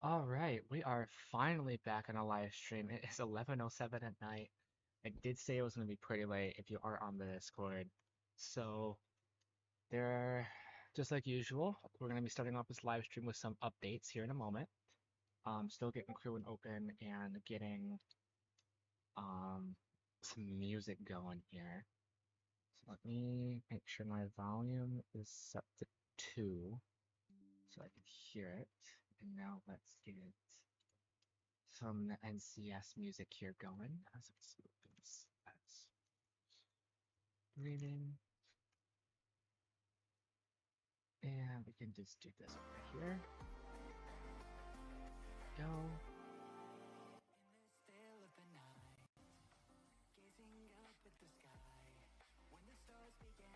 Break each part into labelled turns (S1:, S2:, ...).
S1: Alright, we are finally back on a live stream. It is 11:07 at night. I did say it was going to be pretty late if you are on the Discord. So, just like usual, we're going to be starting off this live stream with some updates here in a moment. Still getting Crewin open and getting um, some music going here. So let me make sure my volume is set to 2 so I can hear it. And now let's get some NCS music here going as it's as reading. And we can just do this over here. Go.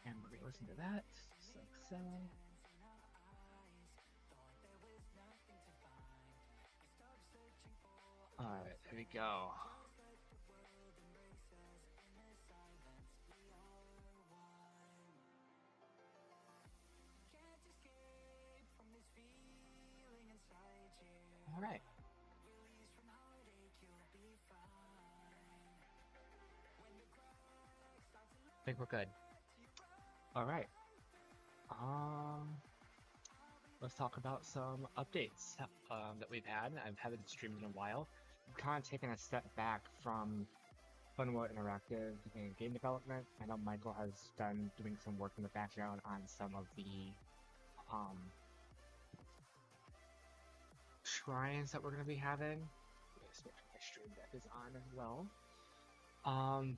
S1: And we're gonna listen to that. Just like so. Alright, there we go. Alright. I think we're good. Alright. Let's talk about some updates that we've had. I haven't streamed in a while. I'm kind of taking a step back from Funworld Interactive and game development. I know Michael has done doing some work in the background on some of the shrines that we're going to be having. My stream deck is on as well.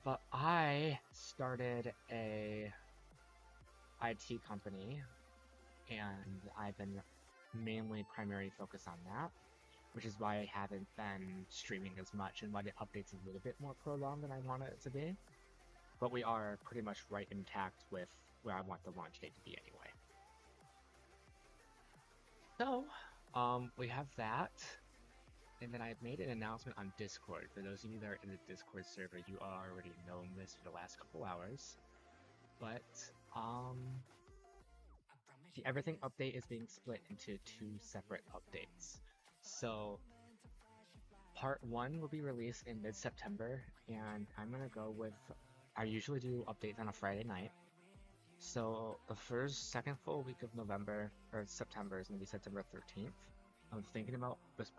S1: But I started a IT company, and I've been mainly primary focused on that, which is why I haven't been streaming as much and why the update's a little bit more prolonged than I wanted it to be. But we are pretty much right intact with where I want the launch date to be anyway. So, we have that. And then I've made an announcement on Discord. For those of you that are in the Discord server, you already known this for the last couple hours. But, the Everything update is being split into 2 separate updates. So, part 1 will be released in mid-September, and I'm gonna go with, I usually do updates on a Friday night. So, the second full week of November, or September, is gonna be September 13th. I'm thinking about this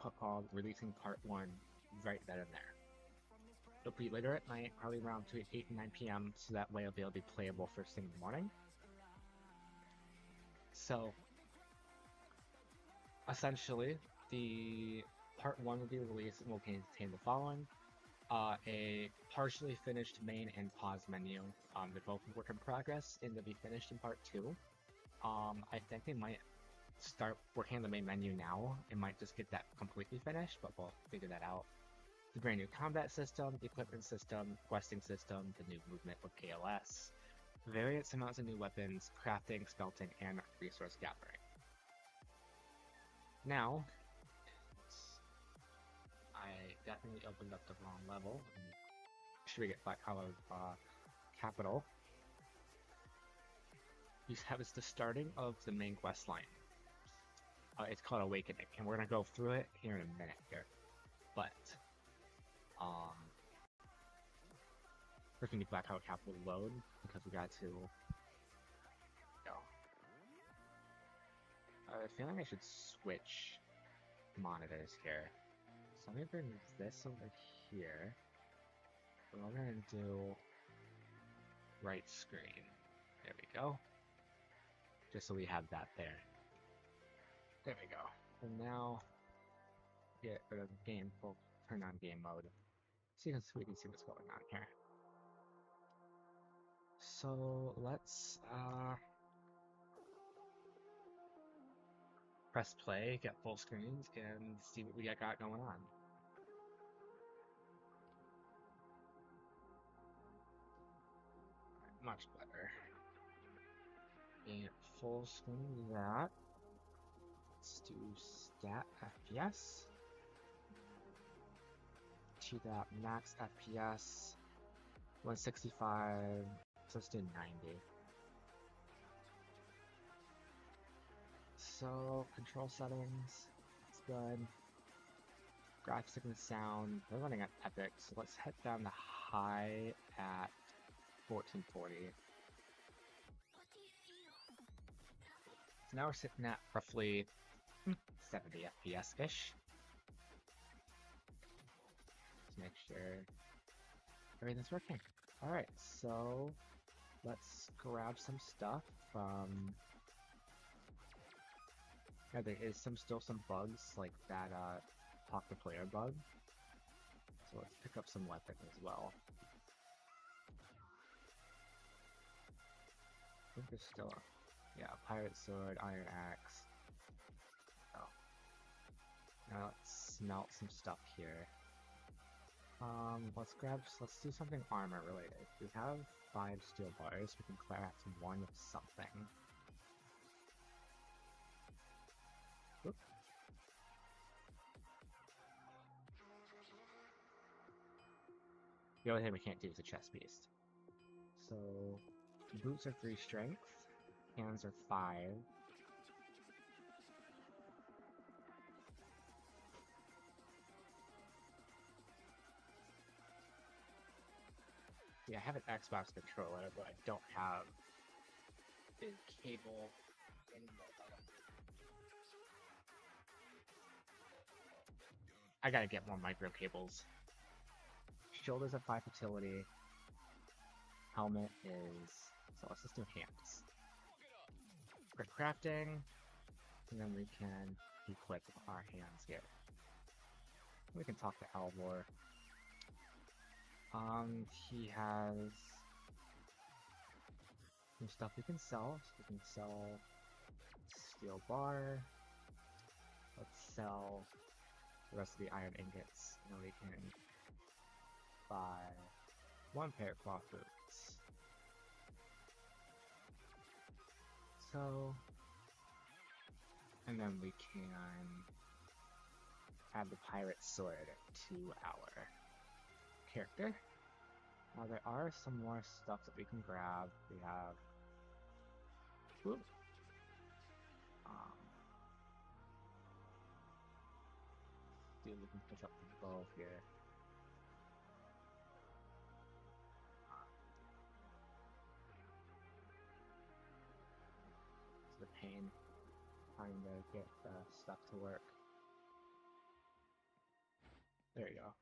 S1: releasing part 1 right then and there. It'll be later at night, probably around between 8 and 9 p.m., so that way it'll be able to be playable first thing in the morning. So, essentially, the part 1 will be released and will contain the following. A partially finished main and pause menu. They're both work in progress and they'll be finished in part 2. I think they might start working on the main menu now. It might just get that completely finished, but we'll figure that out. The brand new combat system, equipment system, questing system, the new movement with KLS, various amounts of new weapons, crafting, smelting, and resource gathering. Now, I definitely opened up the wrong level. Should we get back out of capital? You have is the starting of the main quest line. It's called Awakening, and we're gonna go through it here in a minute here. But we're gonna get back out of capital load because we got to go. I feel like I should switch monitors here. So I'm gonna bring this over here. We're gonna do right screen. There we go. Just so we have that there. There we go. And now get rid of game. We'll turn on game mode. So we can see what's going on here. So let's press play, get full screens, and see what we got going on. Much better. And full screen that. Let's do stat FPS. To that max FPS 165. So let's do 90. So control settings. That's good. graphics and sound, they're running at epic, so let's head down to high at 1440. So now we're sitting at roughly 70 FPS-ish. Let's make sure everything's working. Alright, so let's grab some stuff from... Yeah, there is still some bugs, like that talk to player bug. So let's pick up some weapons as well. I think there's still yeah, pirate sword, iron axe. Oh. Now let's smelt some stuff here. Let's do something armor related. We have 5 steel bars, we can craft 1 of something. Oop. The only thing we can't do is a chest piece. So, boots are 3 strength, hands are 5. Yeah, I have an Xbox controller, but I don't have the cable anymore. I gotta get more micro cables. Shoulders are 5 fertility. Helmet is... so let's just do hands. For crafting, and then we can equip our hands here. We can talk to Alvor. He has some stuff we can sell. So we can sell steel bar. Let's sell the rest of the iron ingots. And we can buy 1 pair of cloth boots. So, and then we can add the pirate sword to our character. Now there are some more stuff that we can grab. We have... whoop. Dude, we can pick up the bow here. It's the pain trying to get the stuff to work. There you go.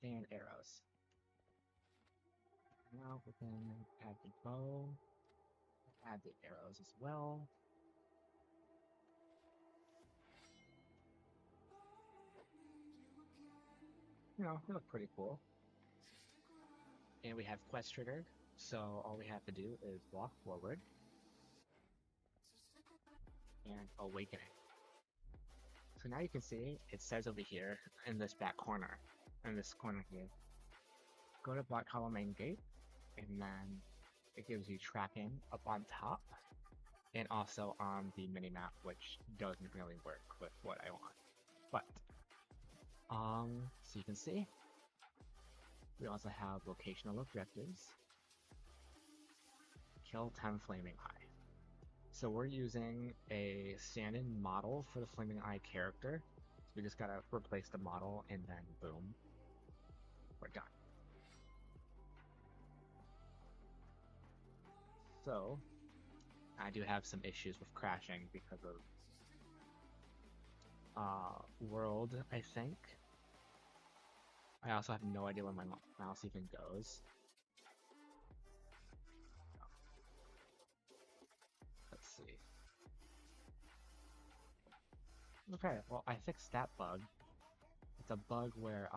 S1: And arrows. Now we can add the bow, add the arrows as well. You know, they look pretty cool. And we have quest triggered, so all we have to do is walk forward and awakening. So now you can see it says over here in this back corner, here, go to Black Hollow main gate, and then it gives you tracking up on top, and also on the mini-map, which doesn't really work with what I want. But, so you can see, we also have locational objectives. Kill 10 Flaming Eye. So we're using a stand-in model for the Flaming Eye character. So we just gotta replace the model and then boom, we're done. So, I do have some issues with crashing because of world, I think. I also have no idea where my mouse even goes. Let's see. Okay, well I fixed that bug. It's a bug where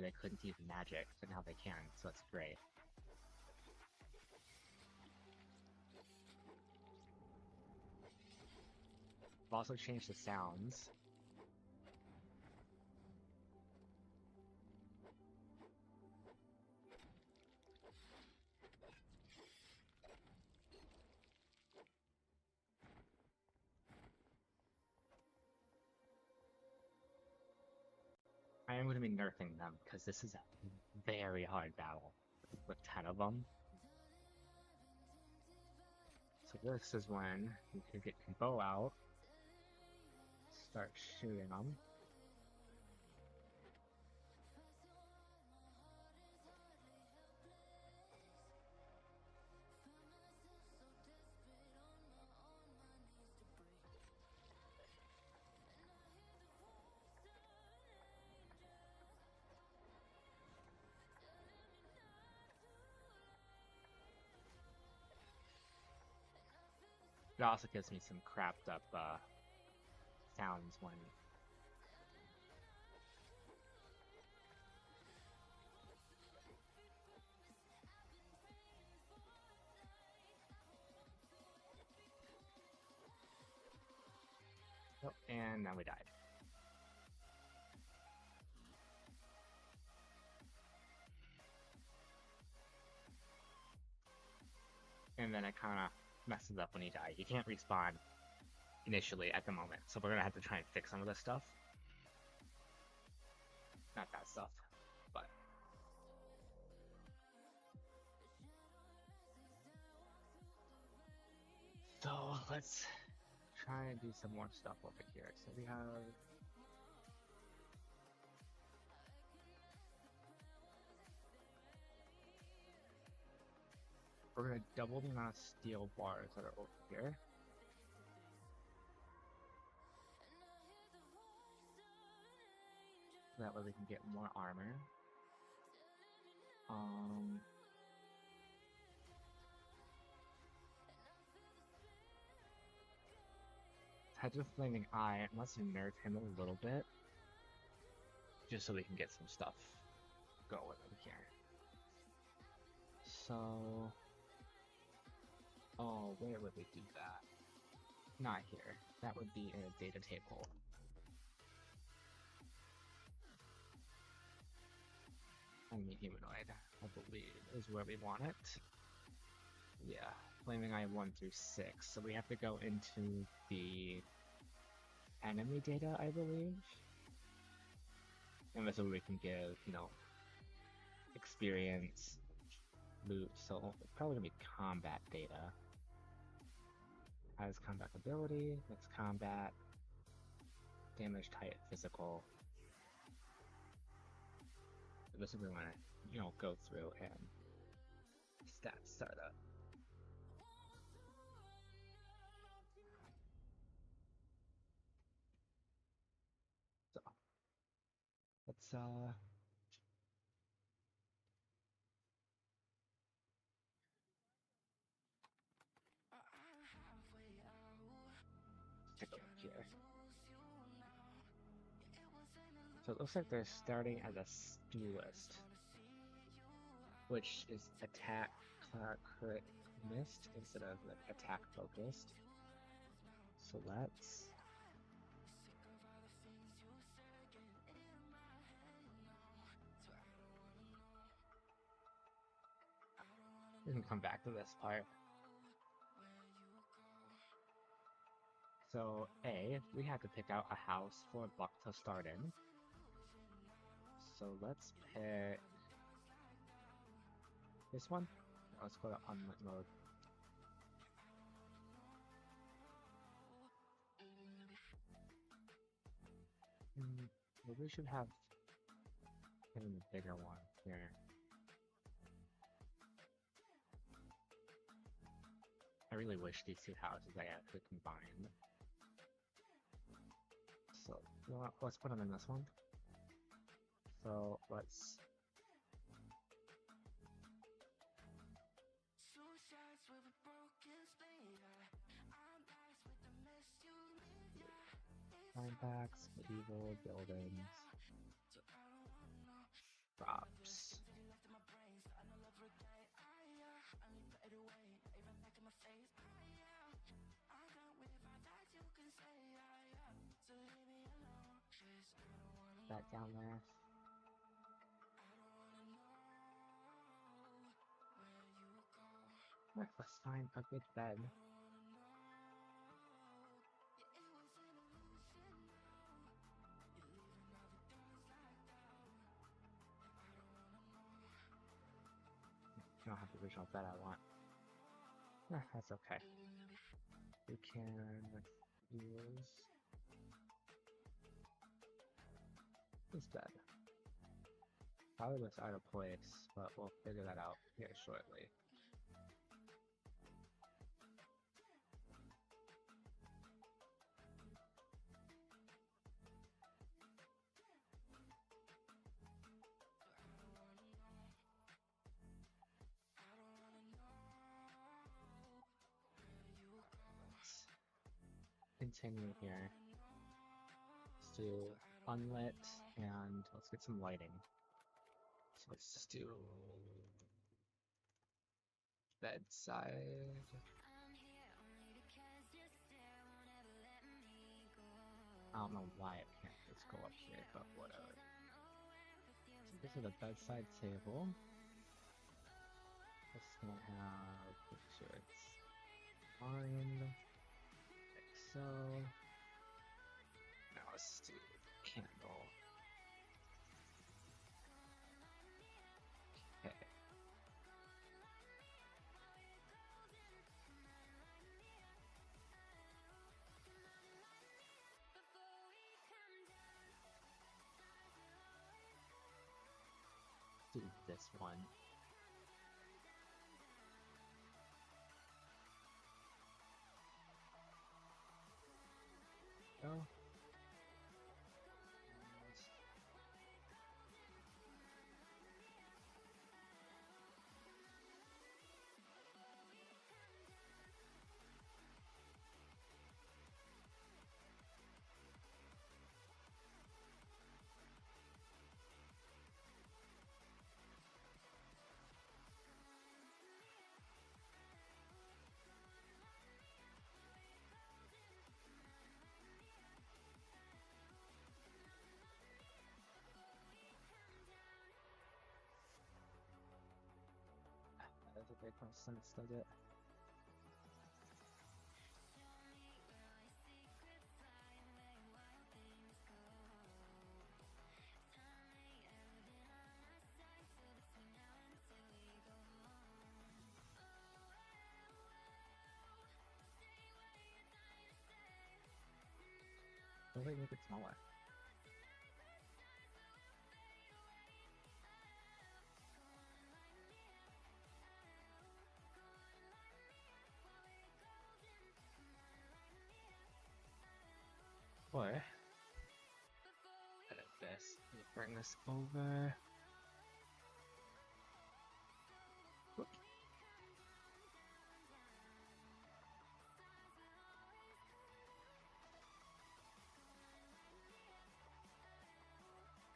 S1: they couldn't use magic, but now they can, so that's great. I've also changed the sounds. I am going to be nerfing them, because this is a very hard battle with 10 of them. So this is when you can get your bow out, start shooting them. It also gives me some crapped up sounds when oh, and now we died. And then it kind of messes up when you die. You can't respawn initially at the moment, so we're gonna have to try and fix some of this stuff. Not that stuff, but so let's try and do some more stuff over here. So we have we're gonna double the amount of steel bars that are over here. So that way we can get more armor. Head of Flaming Eye, let's nerf him a little bit. Just so we can get some stuff going over here. So... oh, where would we do that? Not here. That would be in a data table. Enemy humanoid, I believe, is where we want it. Yeah, Flaming Eye 1 through 6. So we have to go into the enemy data, I believe. And this is where we can give, you know, experience, loot. So it's probably gonna be combat data. Has combat ability, that's combat, damage type, physical. So this is where we want to, you know, go through and stat startup. So let's take a look here. So it looks like they're starting as a SKU list, which is attack crit missed instead of like attack focused. So let's we can come back to this part. So A, we have to pick out a house for Buck to start in. So let's pick this one. Let's go to unlit mode. Well, we should have a bigger one here. I really wish these two houses I could combine. So, you know what, let's put them in this one. So, let's... Linebacks, medieval, buildings, props. That down there. Let's find a good bed. You don't have the original bed I want. That's okay. We can use this bed. Probably looks out of place, but we'll figure that out here shortly. Continue here. Let's do unlit and let's get some lighting. So let's just do bedside. I don't know why it can't just go up here, but whatever. So this is a bedside table. It's gonna have pictures. Fine. Like so. Now let's do candle. Okay. Do this one. Go. That's a great question. Does it? Don't they make it smaller? Or edit this. Bring this over. Whoop.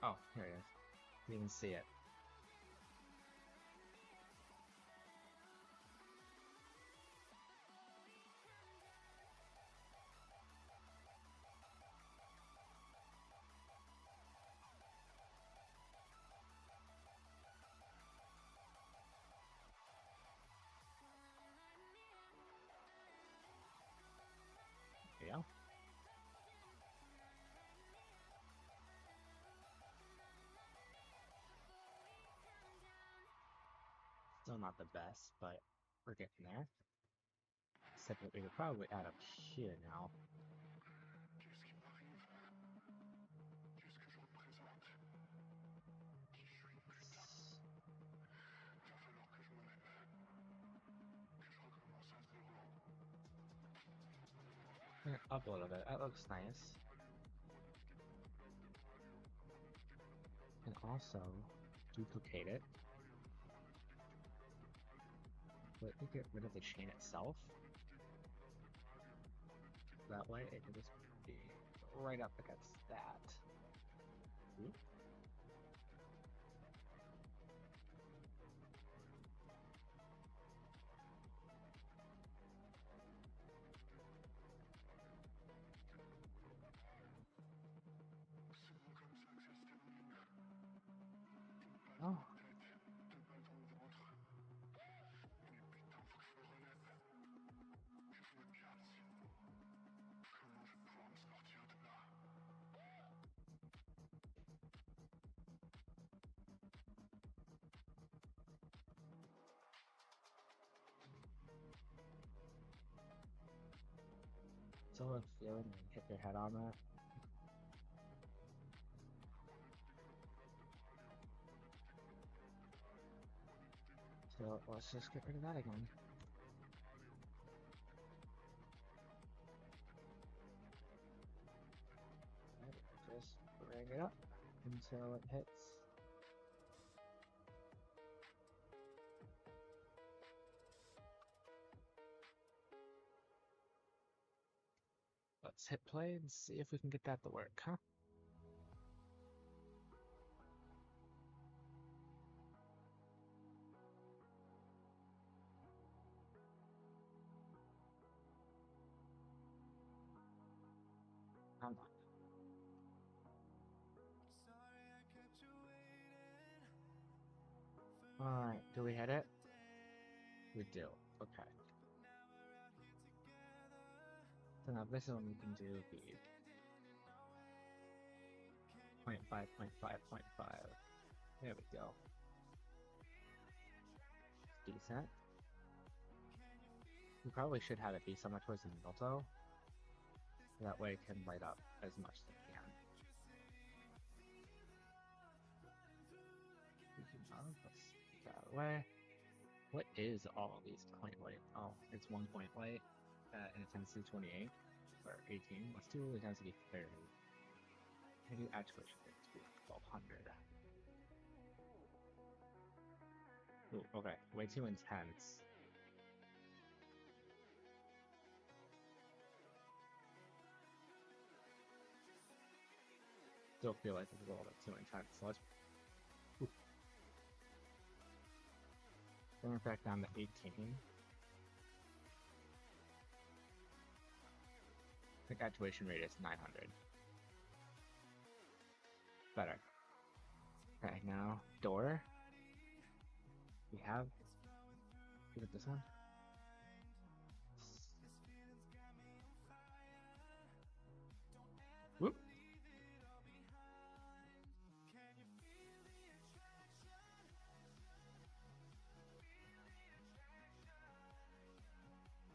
S1: Oh, here it is. You can see it. There you go. Still not the best, but we're getting there. Except that we could probably add up here now. Up a little bit. That looks nice. And also duplicate it. Completely get rid of the chain itself. That way it can just be right up against that. See? Oh. still a feeling when you hit your head on that. So let's just get rid of that again. Just bring it up until it hits. Let's hit play and see if we can get that to work, huh? Come on. Alright, do we hit it? We do. Okay. So now this one we can do the 0.5, 0.5, 0.5. There we go. Decent. We probably should have it be somewhere towards the middle though. That way it can light up as much as it can. Let's get out of the way. What is all of these point light? Oh, it's 1 point light and intensity 28 or 18. Let's do intensity 30. Maybe actuation rate to be 1200. Ooh, okay, way too intense. Still feel like it's a little bit too intense. So let's bring it back down to 18. I think actuation rate is 900. Better. Okay, now door. We have. Give it this one. Whoop.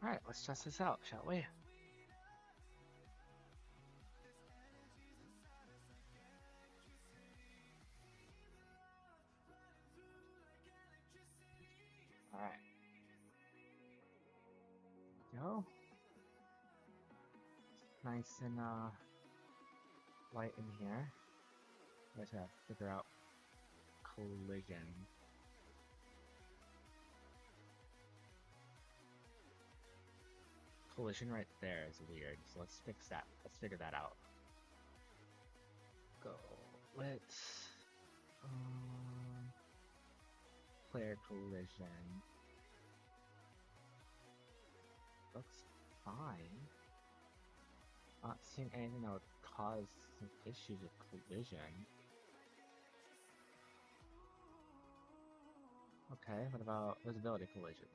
S1: Alright, let's test this out, shall we? Alright. Go. Nice and light in here. I just have to figure out collision. Collision right there is weird, so let's fix that. Let's figure that out. Go. Let's player collision. Looks fine. Not seeing anything that would cause some issues with collision. Okay, what about visibility collision?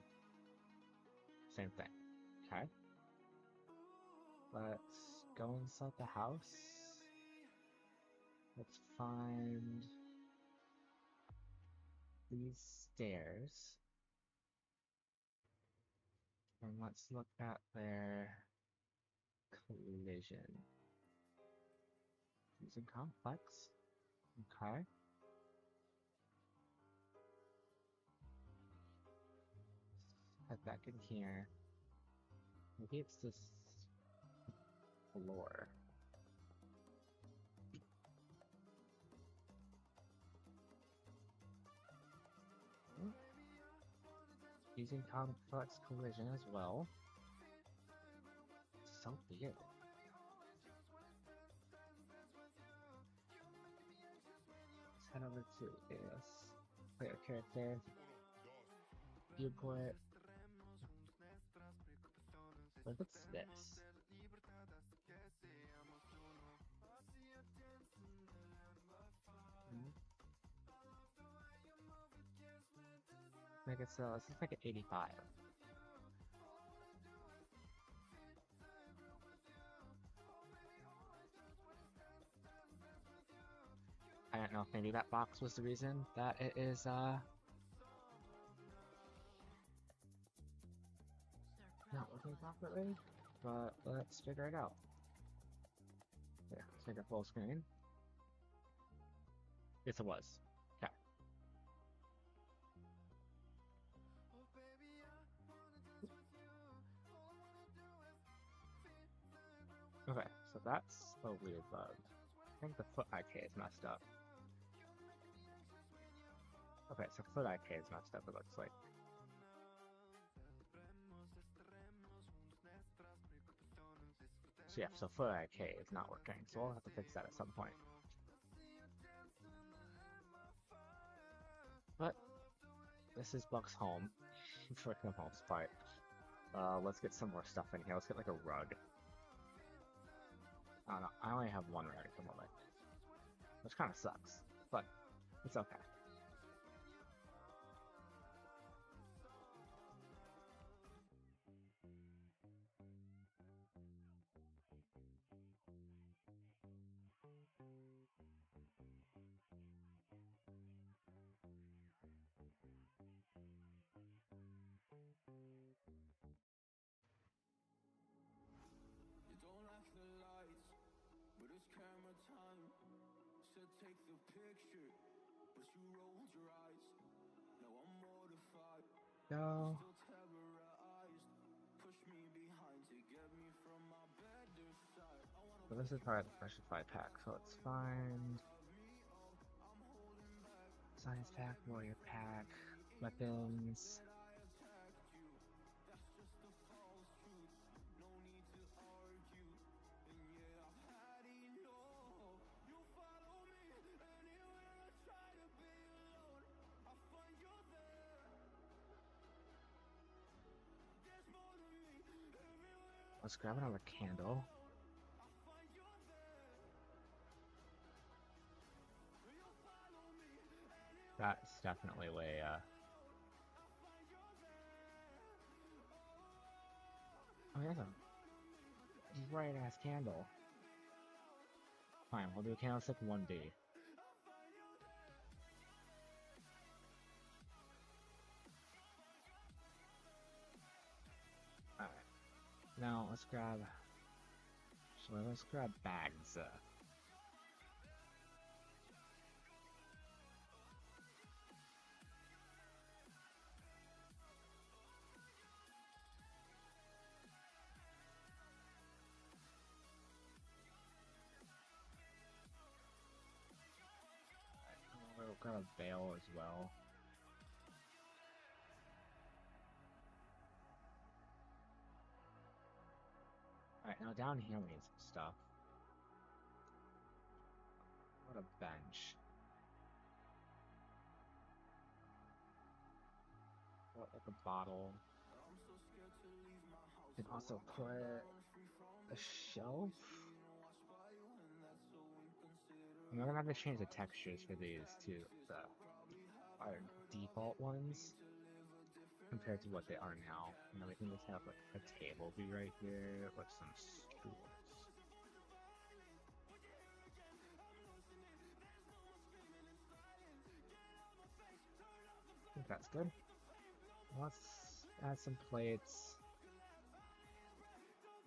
S1: Same thing. Okay. Let's go inside the house. Let's find these stairs. And let's look at their collision. Using complex. Okay. Head back in here. Maybe it's this floor. Using complex collision as well. So weird. Let's head over to this player character. Viewport. What's this? Make it so, let's just make it 85. I don't know if maybe that box was the reason that it is, not working properly, but let's figure it out. Here, let's make it full screen. Yes, it was. Okay. Okay, so that's a weird bug. I think the foot IK is messed up. Okay, so foot IK is messed up, it looks like. So yeah, so foot IK is not working, so we'll have to fix that at some point. But this is Buck's home for the most part. Let's get some more stuff in here. Let's get like a rug. I don't know. I only have one rug at the moment, which kind of sucks, but it's okay. Go. So this is part of the specified pack, so let's find science pack, warrior pack, weapons. Let's grab another candle. That's definitely way, oh, that's a bright-ass candle. Fine, we'll do a candlestick 1D. Alright. Now, let's grab bags. We'll grab a bale as well. Alright, now down here we need some stuff. What a bench. What, like a bottle. You can also put a shelf. I'm gonna have to change the textures for these to our default ones compared to what they are now. And then we can just have like a table be right here with some stools. I think that's good. Let's add some plates.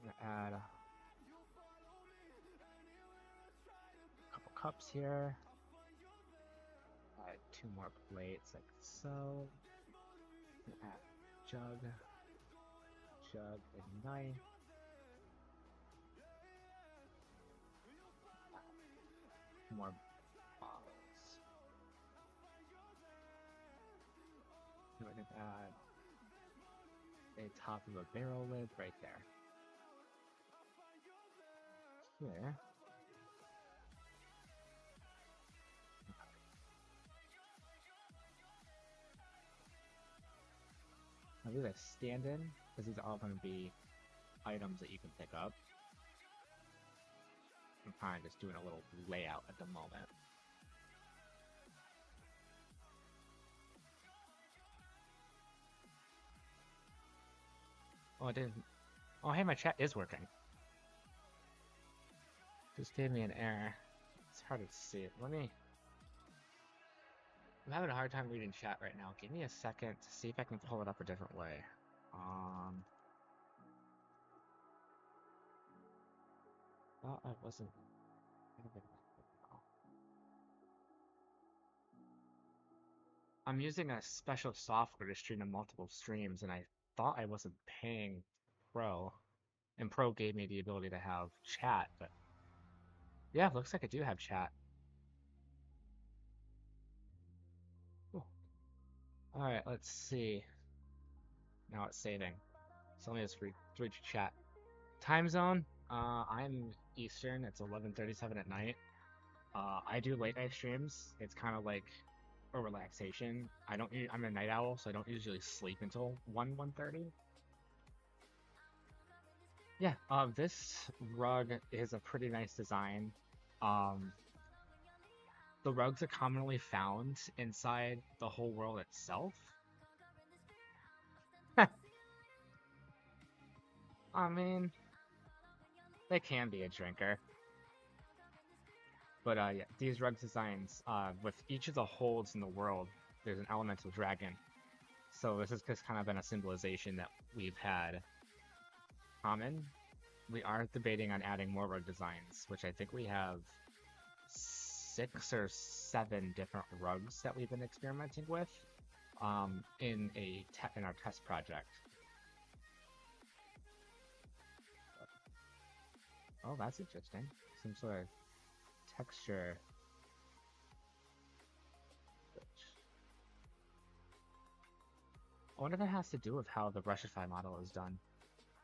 S1: I'm gonna add a couple cups here. Add 2 more plates like so. Add jug, and knife. More bottles. And we're gonna add a top of a barrel lid right there. Here. Now these are stand-in, because these are all going to be items that you can pick up. I'm kind of just doing a little layout at the moment. Oh, it didn't. Oh, hey, my chat is working. Just gave me an error. It's hard to see it. I'm having a hard time reading chat right now. Give me a second to see if I can pull it up a different way. thought I wasn't. I'm using a special software to stream to multiple streams, and I thought I wasn't paying Pro, and Pro gave me the ability to have chat, but yeah, looks like I do have chat. Cool. All right, let's see. Now it's saving. So only has three chat. Time zone. I'm Eastern. It's 11:37 at night. I do late night streams. It's kind of like a relaxation. I'm a night owl, so I don't usually sleep until 1:30. Yeah, this rug is a pretty nice design. Um, the rugs are commonly found inside the whole world itself. I mean, they can be a drinker. But yeah, these rug designs, with each of the holds in the world, there's an elemental dragon. So this has just kind of been a symbolization that we've had common. We are debating on adding more rug designs, which I think we have 6 or 7 different rugs that we've been experimenting with in our test project. Oh, that's interesting. Some sort of texture. I wonder if it has to do with how the Rushify model is done.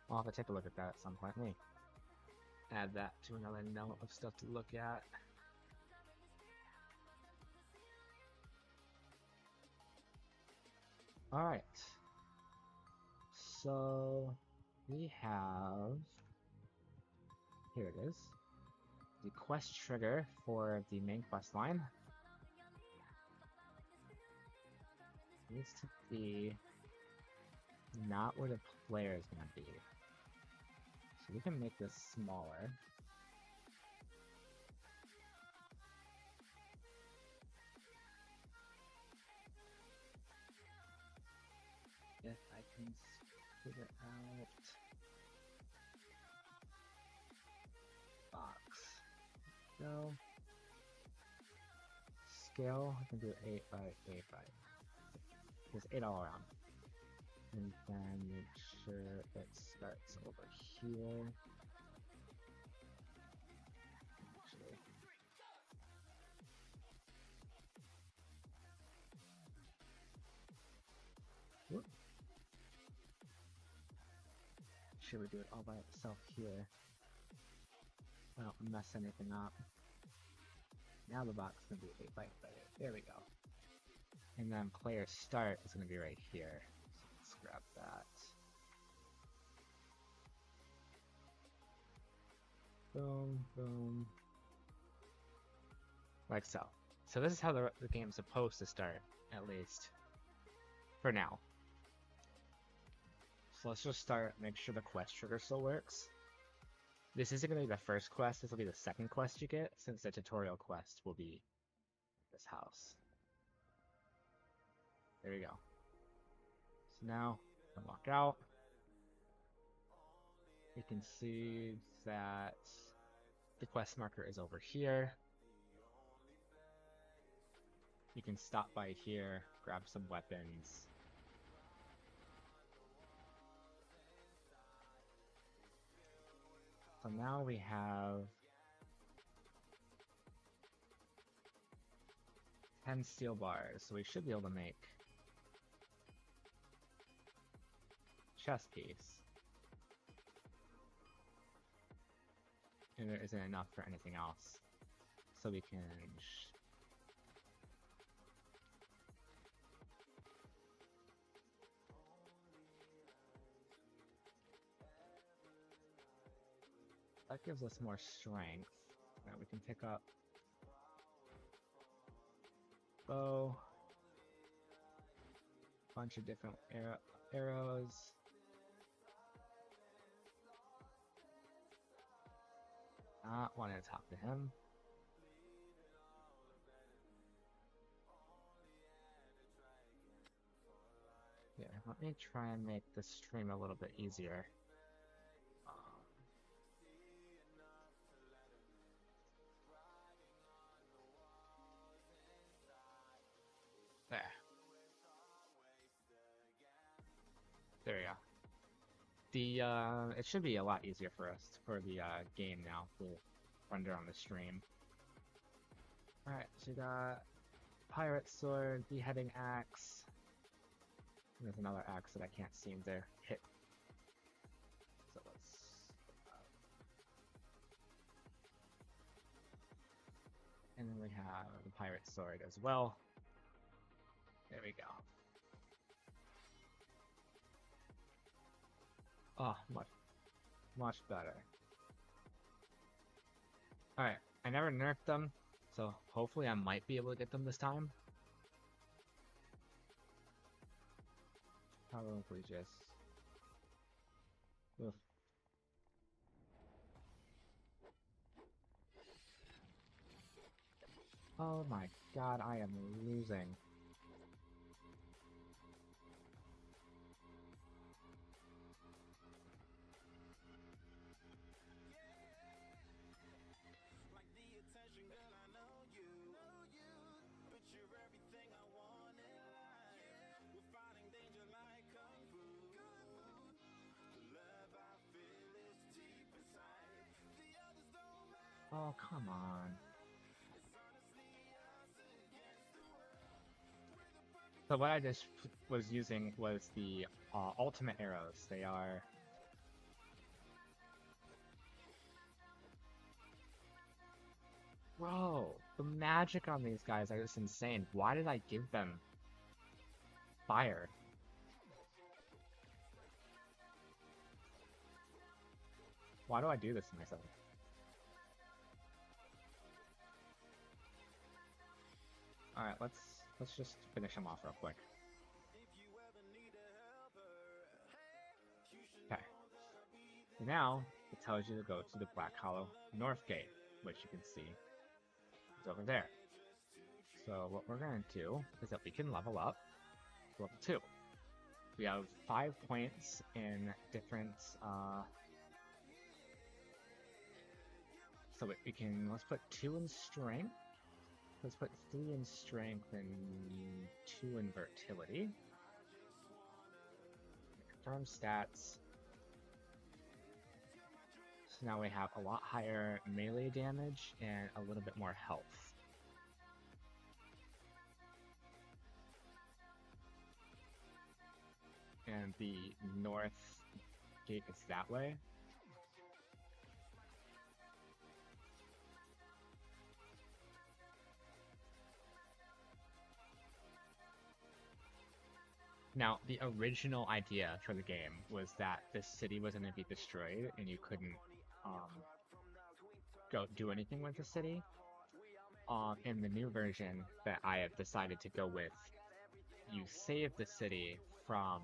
S1: I'll have to take a look at that at some point. Let me add that to another note of stuff to look at. Alright. So we have, here it is, the quest trigger for the main quest line. Needs to be not where the player is going to be. So we can make this smaller. If I can figure out box. No. Scale, I can do 8 by 8 by. There's 8 all around. And then make sure it starts over here. Actually. Whoop. Should we do it all by itself here? I don't mess anything up. Now the box is going to be 8 by 8 by 8. There we go. And then player start is going to be right here. So let's grab that. Boom, boom. Like so. So this is how the game's supposed to start, at least. For now. So let's just start, make sure the quest trigger still works. This isn't going to be the first quest, this will be the second quest you get, since the tutorial quest will be this house. There we go. So now, I walk out. You can see that the quest marker is over here. You can stop by here, grab some weapons. So now we have 10 steel bars, so we should be able to make chest piece. And there isn't enough for anything else. So we can that gives us more strength. Now we can pick up bow, bunch of different arrows. Not wanting to talk to him. Yeah, let me try and make the stream a little bit easier. It should be a lot easier for us for the game now to render on the stream. Alright, so we got Pirate Sword, Beheading Axe. And there's another axe that I can't seem to hit. So let's... And then we have the Pirate Sword as well. There we go. Oh, much better. Alright, I never nerfed them, so hopefully I might be able to get them this time. Probably just... Oof. Oh my god, I am losing. Oh, come on. So what I just was using was the ultimate arrows. They are... Bro, the magic on these guys are just insane. Why did I give them fire? Why do I do this to myself? Alright, let's just finish him off real quick. Okay. So now, it tells you to go to the Black Hollow North Gate, which you can see is over there. So what we're going to do is that we can level up to level 2. We have 5 points in different, so we can, let's put 2 in strength. Let's put 3 in strength and 2 in fertility. Confirm stats. So now we have a lot higher melee damage and a little bit more health. And the north gate is that way. Now, the original idea for the game was that this city was going to be destroyed and you couldn't go do anything with the city. In the new version that I have decided to go with, you save the city from...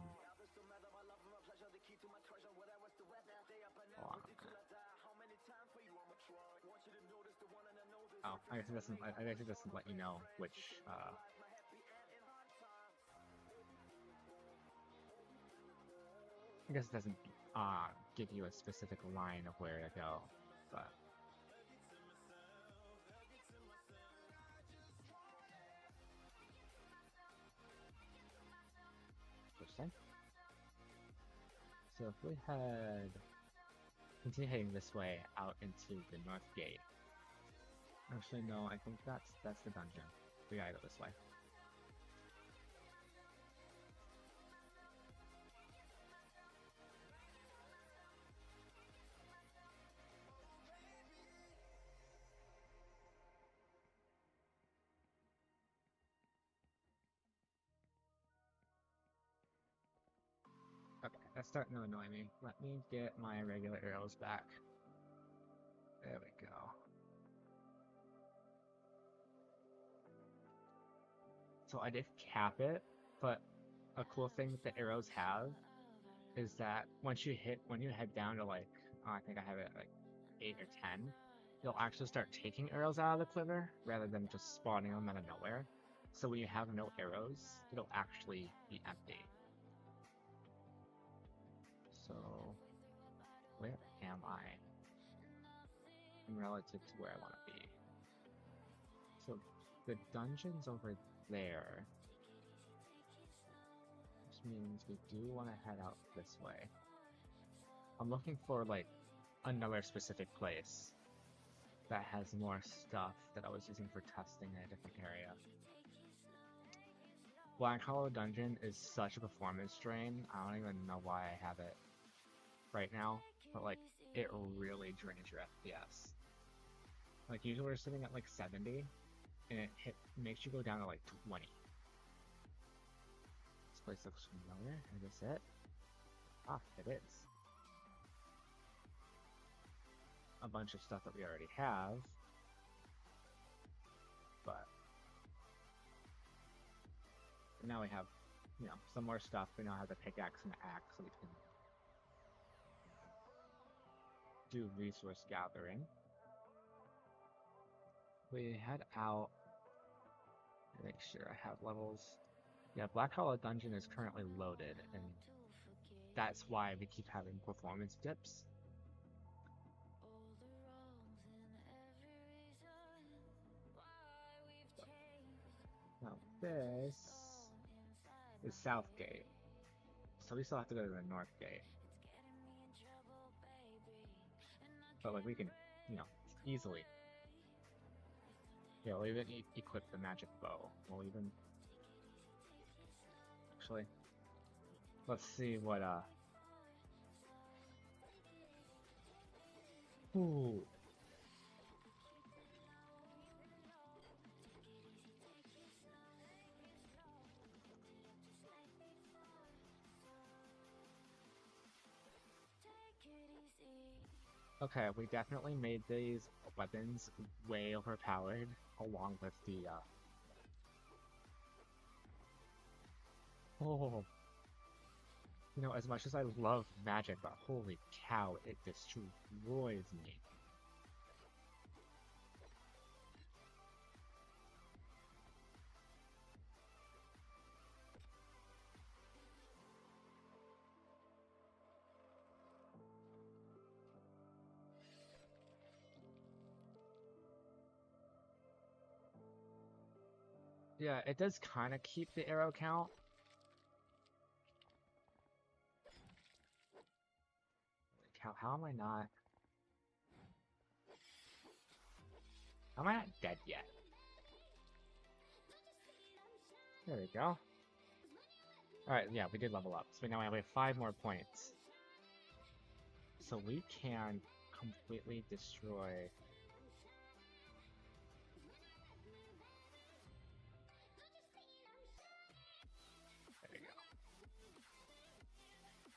S1: Oh, I guess it doesn't let you know which, I guess it doesn't give you a specific line of where to go, but... Interesting. So if we continue heading this way out into the North Gate. Actually, no, I think that's the dungeon. We gotta go this way. Okay, that's starting to annoy me. Let me get my regular arrows back. There we go. So I did cap it, but a cool thing that the arrows have is that when you head down to like, I think I have it at like 8 or 10, you'll actually start taking arrows out of the quiver rather than just spawning them out of nowhere. So when you have no arrows, it'll actually be empty. So, where am I? In relative to where I want to be. So, the dungeon's over there. Which means we do want to head out this way. I'm looking for like another specific place that has more stuff that I was using for testing in a different area. Black Hollow Dungeon is such a performance drain. I don't even know why I have it right now, but like it really drains your FPS. Like usually we're sitting at like 70, and it makes you go down to like 20. This place looks familiar. Is this it? Ah, it is. A bunch of stuff that we already have, but now we have, you know, some more stuff. We now have the pickaxe and the axe, so we can do resource gathering. We head out. Make sure I have levels. Yeah, Black Hollow Dungeon is currently loaded, and that's why we keep having performance dips. Now this is South Gate, so we still have to go to the North Gate. But like we can, you know, easily. Yeah, we'll even equip the magic bow. We'll even actually, let's see what ooh. Okay, we definitely made these weapons way overpowered, along with the, oh, you know, as much as I love magic, but holy cow, it destroys me. Yeah, it does kind of keep the arrow count. How am I not? How am I not dead yet? There we go. Alright, yeah, we did level up. So now we have 5 more points. So we can completely destroy... There we go.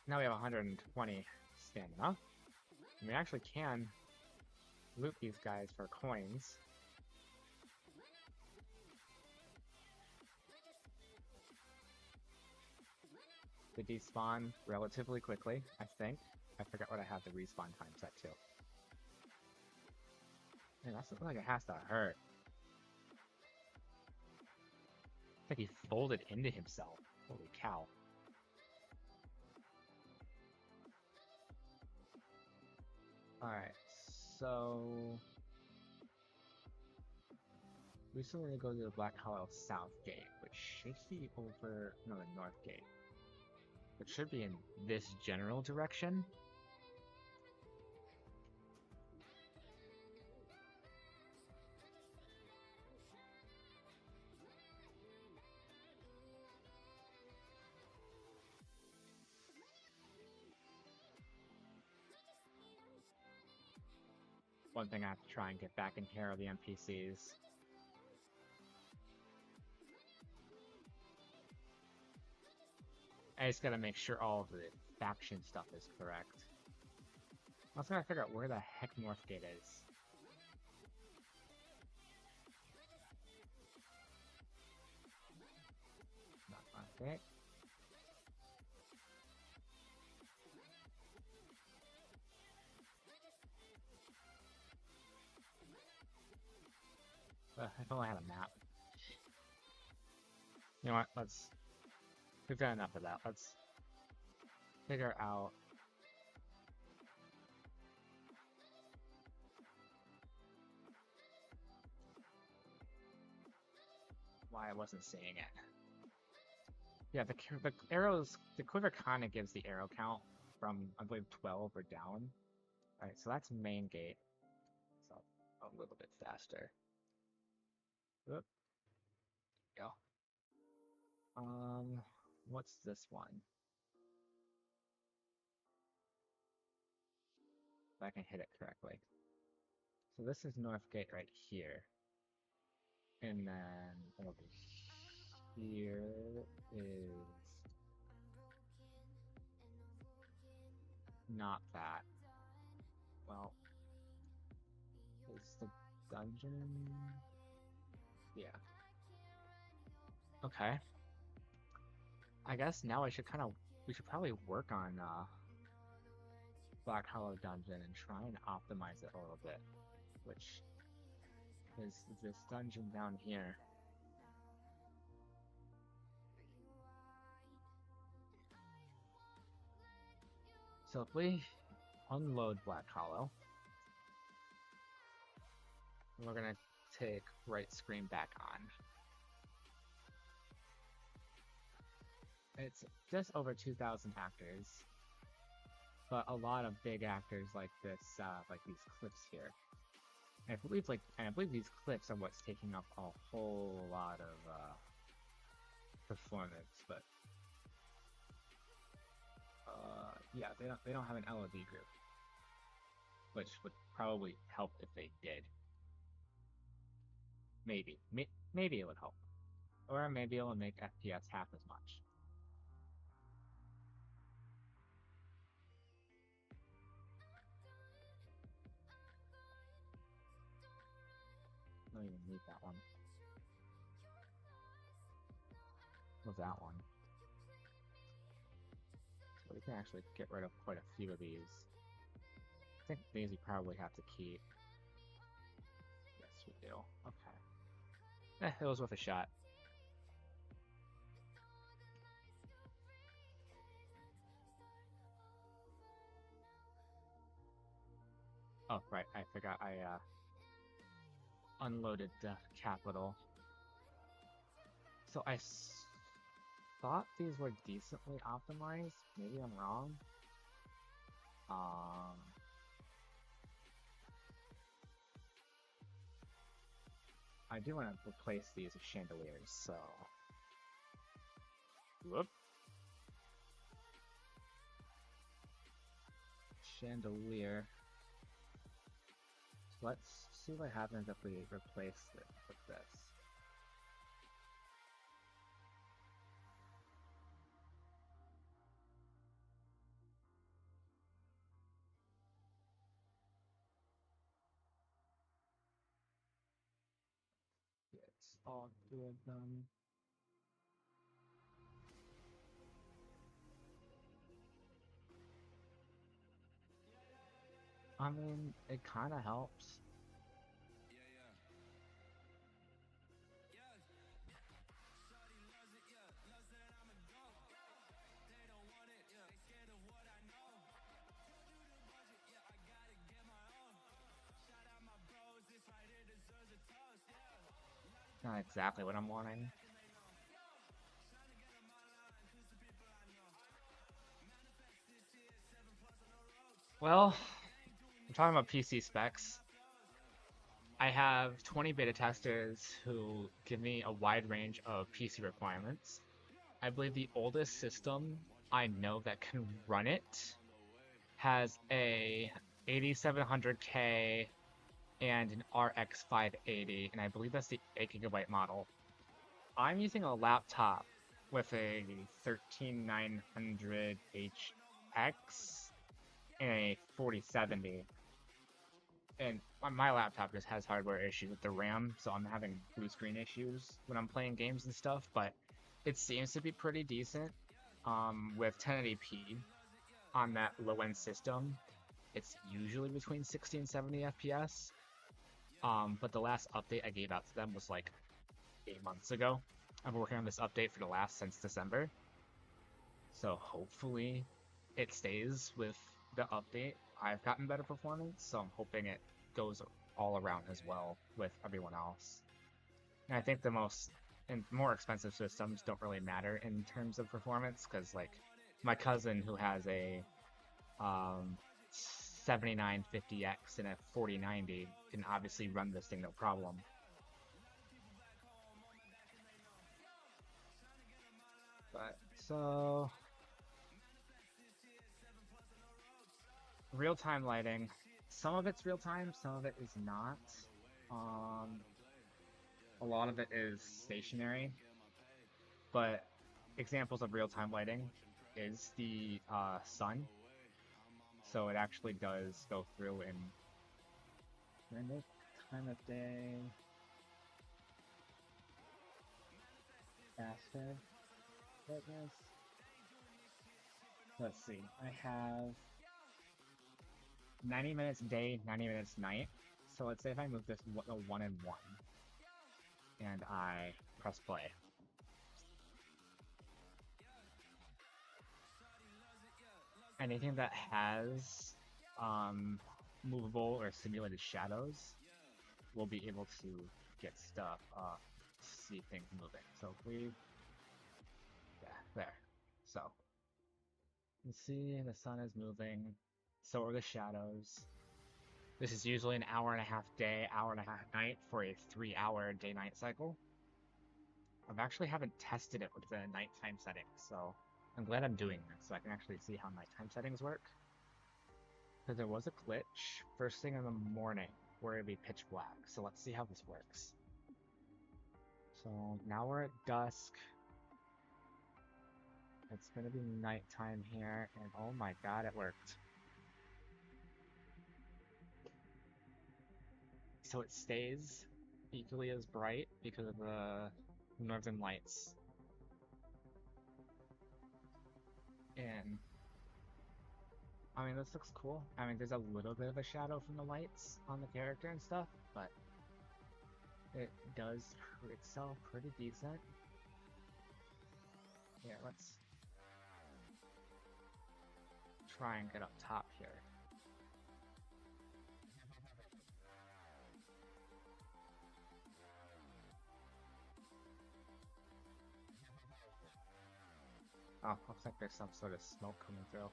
S1: Now we have 120 stamina. And we actually can loot these guys for coins. They despawn relatively quickly, I think. I forgot what I have the respawn time set to. Man, that's looking like it has to hurt. It's like he folded into himself. Holy cow. Alright, so... we still need to go to the Black Hollow South Gate, which should be over... no, the North Gate. Which should be in this general direction. One thing I have to try and get back in here are the NPCs. I just gotta make sure all of the faction stuff is correct. I was gonna figure out where the heck Northgate is. Not Northgate. If only I had a map. You know what, we've done enough of that. Let's figure out why I wasn't seeing it. Yeah, the arrows, the quiver kind of gives the arrow count from, I believe, 12 or down. Alright, so that's main gate. So a little bit faster. Oop. Go. What's this one? If I can hit it correctly. So this is North Gate right here. And then over here is not that. Well, is the dungeon? Yeah. Okay. I guess now we should probably work on Black Hollow Dungeon and try and optimize it a little bit, which is this dungeon down here. So if we unload Black Hollow, we're gonna take right screen back on. It's just over 2,000 actors, but a lot of big actors like this, like these clips here. And I believe these clips are what's taking up a whole lot of performance. But yeah, they don't have an LOD group, which would probably help if they did. Maybe it would help, or maybe it will make FPS half as much. I don't even need that one. What's that one? So we can actually get rid of quite a few of these. I think these we probably have to keep. Yes, we do. Okay. It was worth a shot. Oh, right, I forgot I unloaded the capital. So I thought these were decently optimized. Maybe I'm wrong. I do want to replace these with chandeliers, so... Whoop. Chandelier. So let's see what happens if we replace it with this. It's all two of them. I mean, it kind of helps. Not exactly what I'm wanting. Well, I'm talking about PC specs. I have 20 beta testers who give me a wide range of PC requirements. I believe the oldest system I know that can run it has a 8700K and an RX 580, and I believe that's the 8GB model. I'm using a laptop with a 13900HX and a 4070, and my laptop just has hardware issues with the RAM, so I'm having blue screen issues when I'm playing games and stuff, but it seems to be pretty decent with 1080p on that low-end system. It's usually between 60 and 70 FPS, but the last update I gave out to them was like 8 months ago. I've been working on this update for the last since December, so hopefully it stays with the update. I've gotten better performance, so I'm hoping it goes all around as well with everyone else. And I think the more expensive systems don't really matter in terms of performance, because like my cousin who has a um, 7950X and a 4090 can obviously run this thing no problem. But so real-time lighting, some of it's real-time, some of it is not. Um, a lot of it is stationary, but examples of real-time lighting is the sun. So it actually does go through and during this time of day faster brightness. Let's see. I have 90 minutes day, 90 minutes night. So let's say if I move this 1 and 1 and I press play. Anything that has movable or simulated shadows will be able to get stuff, see things moving. So if we, yeah, there. So you see the sun is moving, so are the shadows. This is usually an hour-and-a-half day, hour-and-a-half night for a 3-hour day-night cycle. I actually haven't tested it with the nighttime settings, so I'm glad I'm doing this so I can actually see how nighttime settings work. Because there was a glitch first thing in the morning where it'd be pitch black, so let's see how this works. So now we're at dusk. It's gonna be nighttime here, and oh my god, it worked. So it stays equally as bright because of the northern lights. And I mean, this looks cool. I mean, there's a little bit of a shadow from the lights on the character and stuff, but it does excel pretty decent. Yeah, let's try and get up top here. Oh, looks like there's some sort of smoke coming through.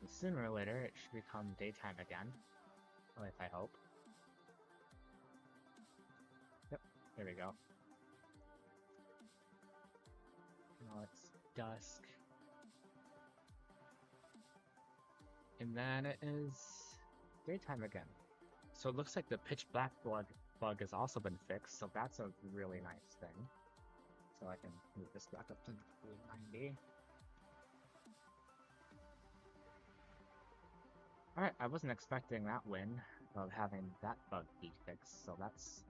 S1: And sooner or later, it should become daytime again. At least I hope. Yep, there we go. Now it's dusk. And then it is daytime again. So it looks like the pitch black bug has also been fixed, so that's a really nice thing. So I can move this back up to 90. Alright, I wasn't expecting that win of having that bug be fixed, so that's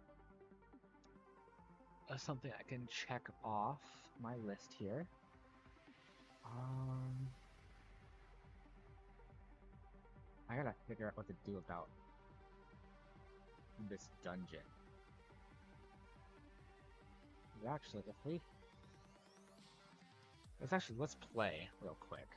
S1: something I can check off my list here. I gotta figure out what to do about this dungeon. Actually, if we... let's play real quick.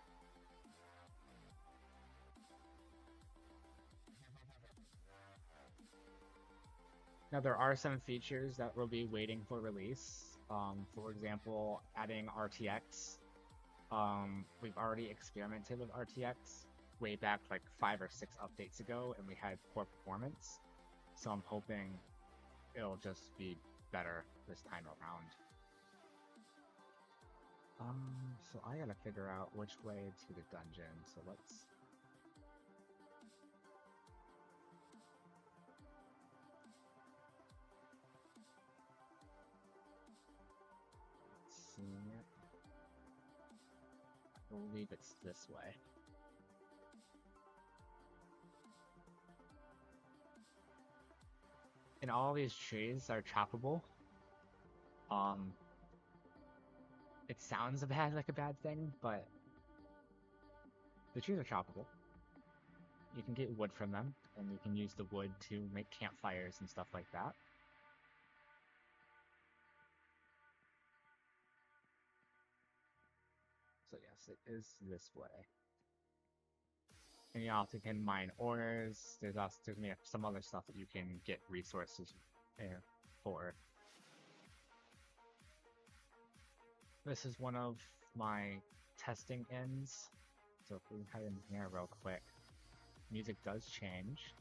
S1: Now there are some features that will be waiting for release. For example, adding RTX. We've already experimented with RTX way back like 5 or 6 updates ago, and we had poor performance. So I'm hoping it'll just be better this time around. So I gotta figure out which way to the dungeon, so let's... see it. I believe it's this way. And all these trees are choppable. It sounds like a bad thing, but the trees are choppable. You can get wood from them, and you can use the wood to make campfires and stuff like that. So yes, it is this way. And you also can mine ores. There's gonna be some other stuff that you can get resources for. This is one of my testing ends. So if we head in here real quick, music does change.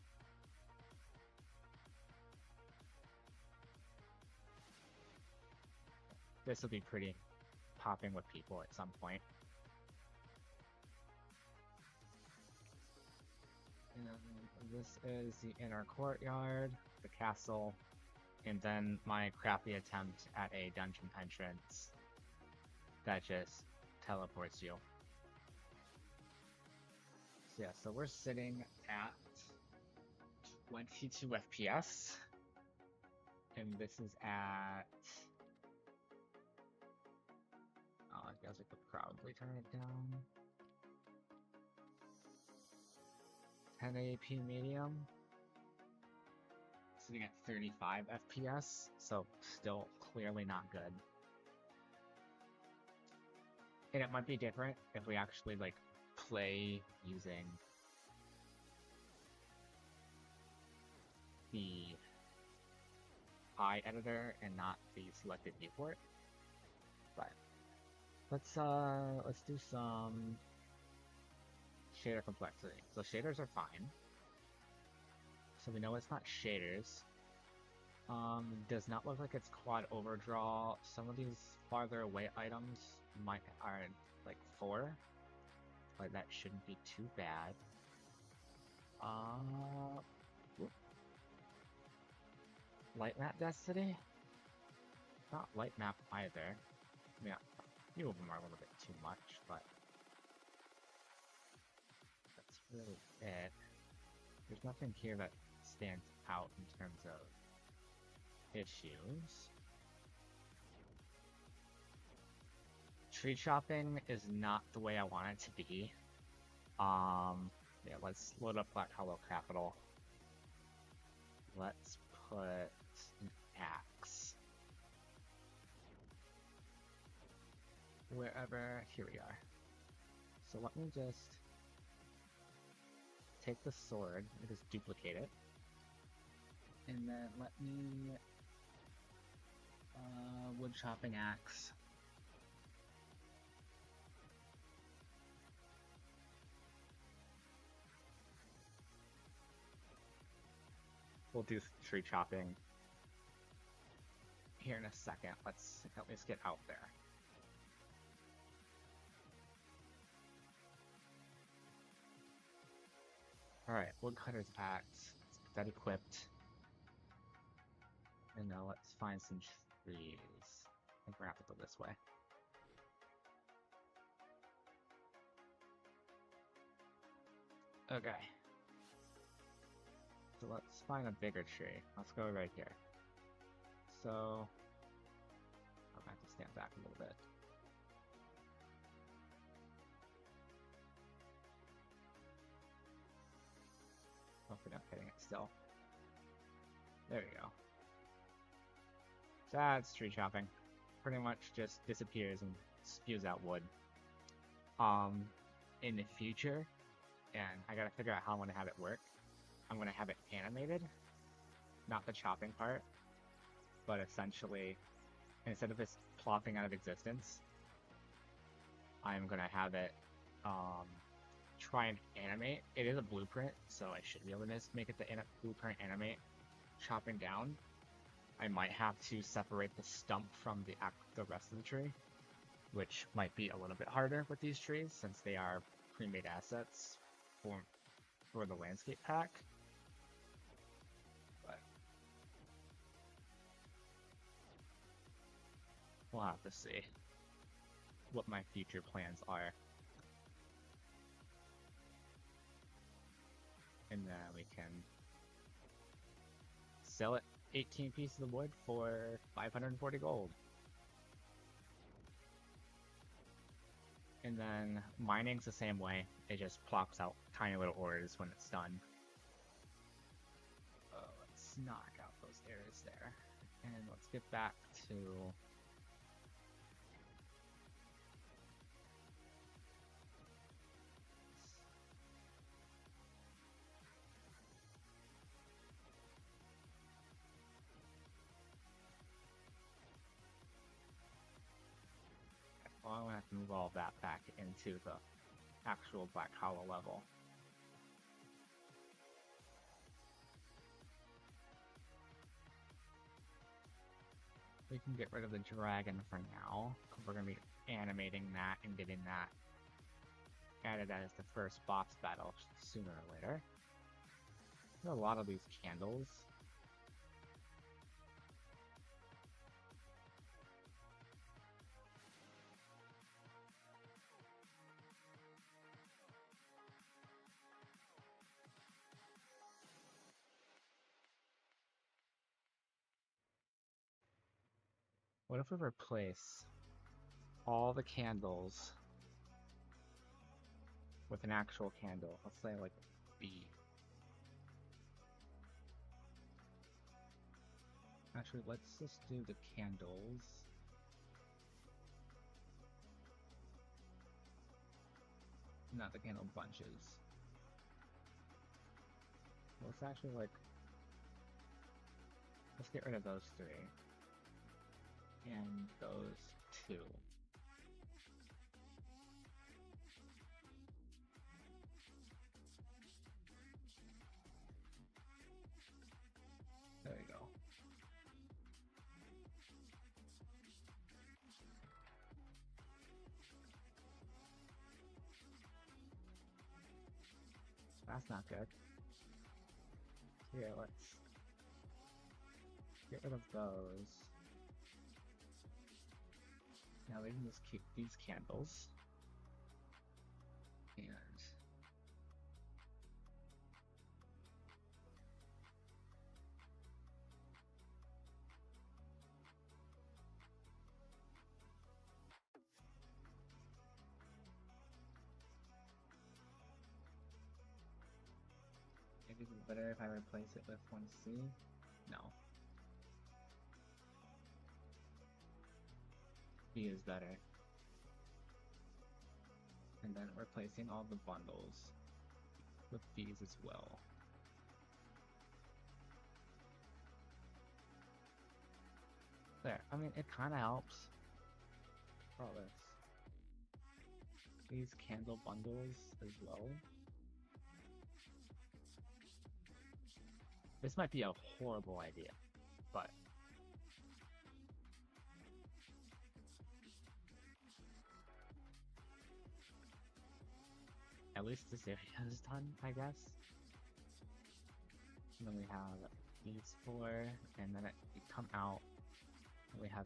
S1: This will be pretty popping with people at some point. And this is the inner courtyard, the castle, and then my crappy attempt at a dungeon entrance that just teleports you. So yeah, so we're sitting at 22 FPS, and this is at, I guess I could probably turn it down. 1080p medium. Sitting at 35 FPS, so still clearly not good. And it might be different if we actually like play using the eye editor and not the selected viewport. But let's do some shader complexity. So shaders are fine. So we know it's not shaders. Does not look like it's quad overdraw. Some of these farther away items are like 4, but that shouldn't be too bad. Light map density? Not light map either. I mean, a few of them are a little bit too much, but that's really it. There's nothing here that stands out in terms of issues. Tree chopping is not the way I want it to be. Yeah, let's load up Black Hollow Capital. Let's put an axe wherever. Here we are. So let me just take the sword and just duplicate it, and then let me wood chopping axe. We'll do tree chopping here in a second. Let's at least get out there. Alright, woodcutter's axe. Let's get that equipped. And now let's find some trees. I think we're gonna have to go this way. Okay. So let's find a bigger tree. Let's go right here. So I'm gonna have to stand back a little bit. Hopefully not hitting it still. There we go. So that's tree chopping. Pretty much just disappears and spews out wood. In the future, and I gotta figure out how I'm gonna have it work. I'm gonna have it animated, not the chopping part, but essentially, instead of it plopping out of existence, I'm gonna have it try and animate. It is a blueprint, so I should be able to make it the blueprint animate chopping down. I might have to separate the stump from the rest of the tree, which might be a little bit harder with these trees since they are pre-made assets for the landscape pack. But we'll have to see what my future plans are. And then we can sell it 18 pieces of wood for 540 gold. And then mining's the same way. It just plops out tiny little ores when it's done. Let's knock out those areas there. And let's get back to move all that back into the actual Black Hollow level. We can get rid of the dragon for now, because we're going to be animating that and getting that added as the first boss battle sooner or later. There are a lot of these candles. What if we replace all the candles with an actual candle? Let's say like B. Actually, let's just do the candles. Not the candle bunches. Let's actually like... Let's get rid of those three. And those two. There you go. That's not good. Here, let's get rid of those. Now we can just keep these candles. And maybe it's better if I replace it with 1C? No. B is better. And then replacing all the bundles with these as well. There, I mean, it kind of helps. For all this. These candle bundles as well. This might be a horrible idea, but at least this area is done, I guess. And then we have these four, and then we come out, and we have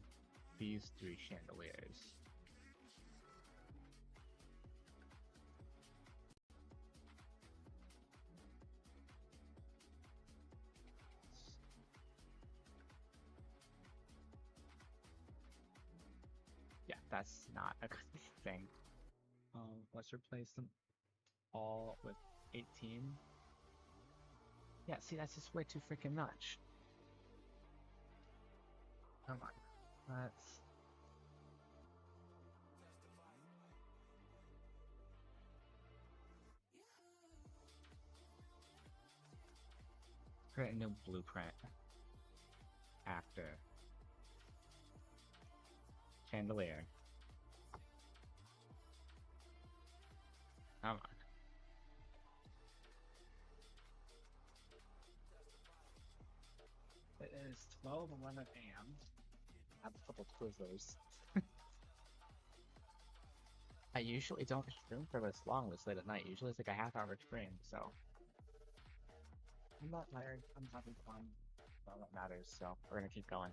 S1: these three chandeliers. Yeah, that's not a good thing. Let's replace them all with 18. Yeah, see, that's just way too freaking much. Come on. Let's... create a new blueprint. Actor. Chandelier. Come on. It is 12:11 a.m. I have a couple quizzers. I usually don't stream for this long this late at night. Usually it's like a half-hour stream, so... I'm not tired. I'm having fun. That's all that matters, so we're gonna keep going.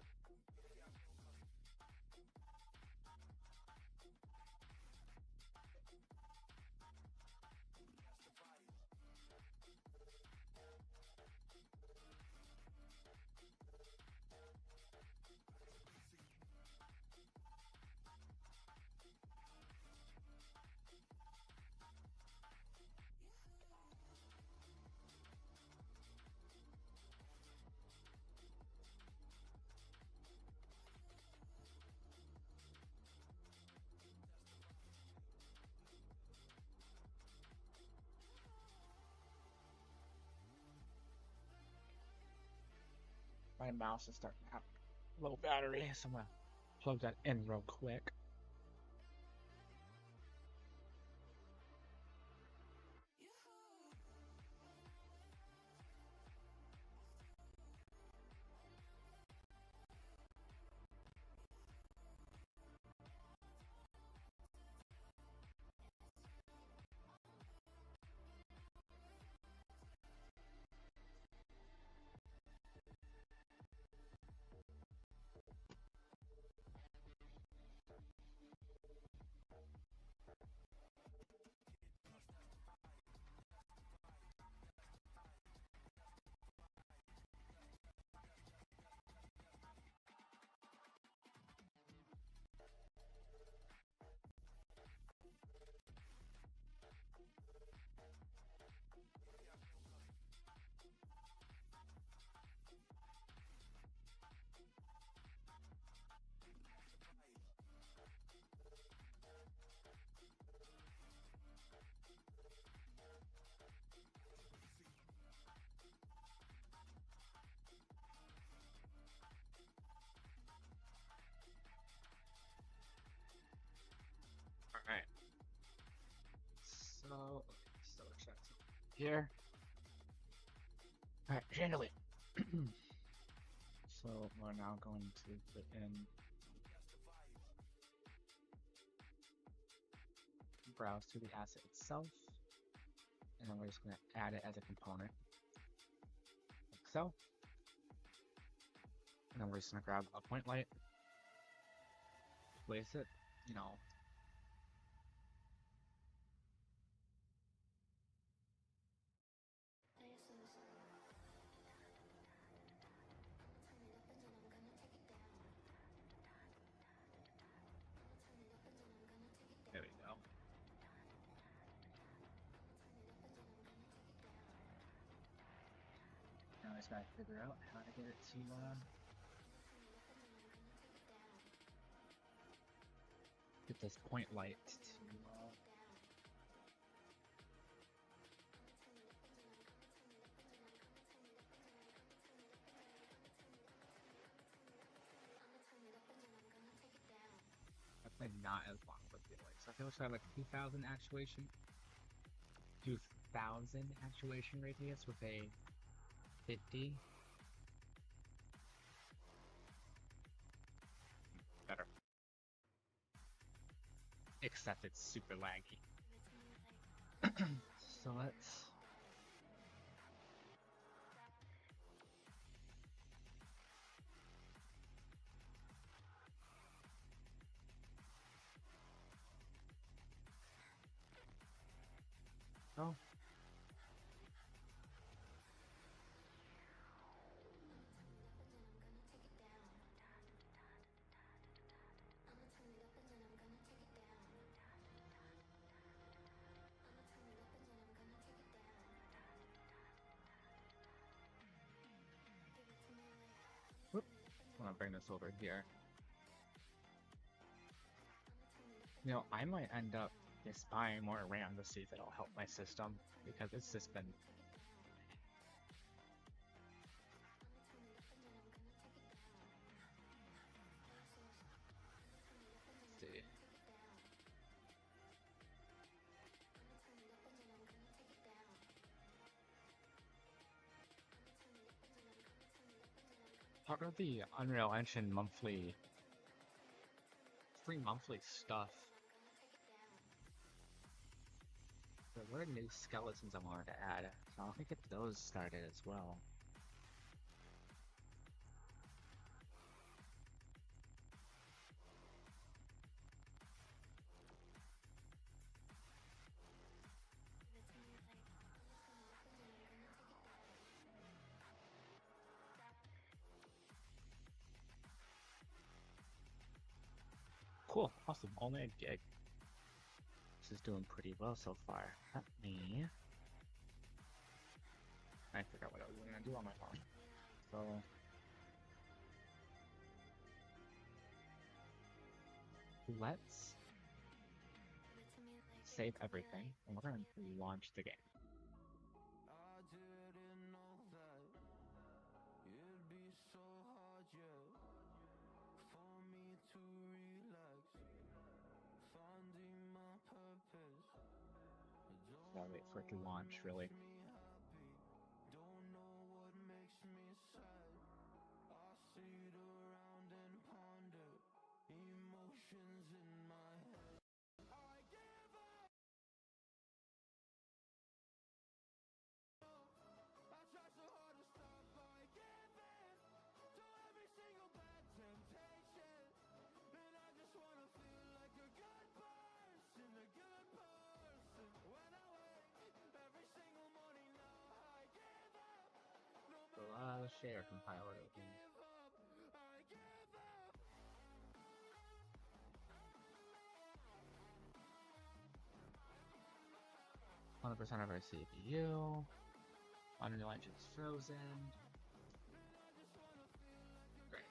S1: My mouse is starting to have low battery, so I'm gonna plug that in real quick. here. Alright, chandelier. So we're now going to put in browse to the asset itself, and then we're just going to add it as a component, like so. And then we're just going to grab a point light, place it, you know, there we go. Now I just gotta figure out how to get it to get this point light to like not as long as I feel like. So I feel like I have like 2,000 actuation, 2,000 actuation radius with a 50. Better. Except it's super laggy. So let's. Oh. Whoop. I'm gonna bring this over here. You know, I might end up just buying more RAM to see if it'll help my system, because it's just been. Let's see. Part of the Unreal Engine monthly, free monthly stuff. There were new skeletons I wanted to add, so I'll get those started as well. Cool, awesome, only a gig. This is doing pretty well so far. Let me. I forgot what I was gonna do on my phone. So. Let's save everything, and we're gonna launch the game. Gotta wait for it to launch, really. Share compiler open. 100% of our CPU. Unreal Engine's frozen. Great.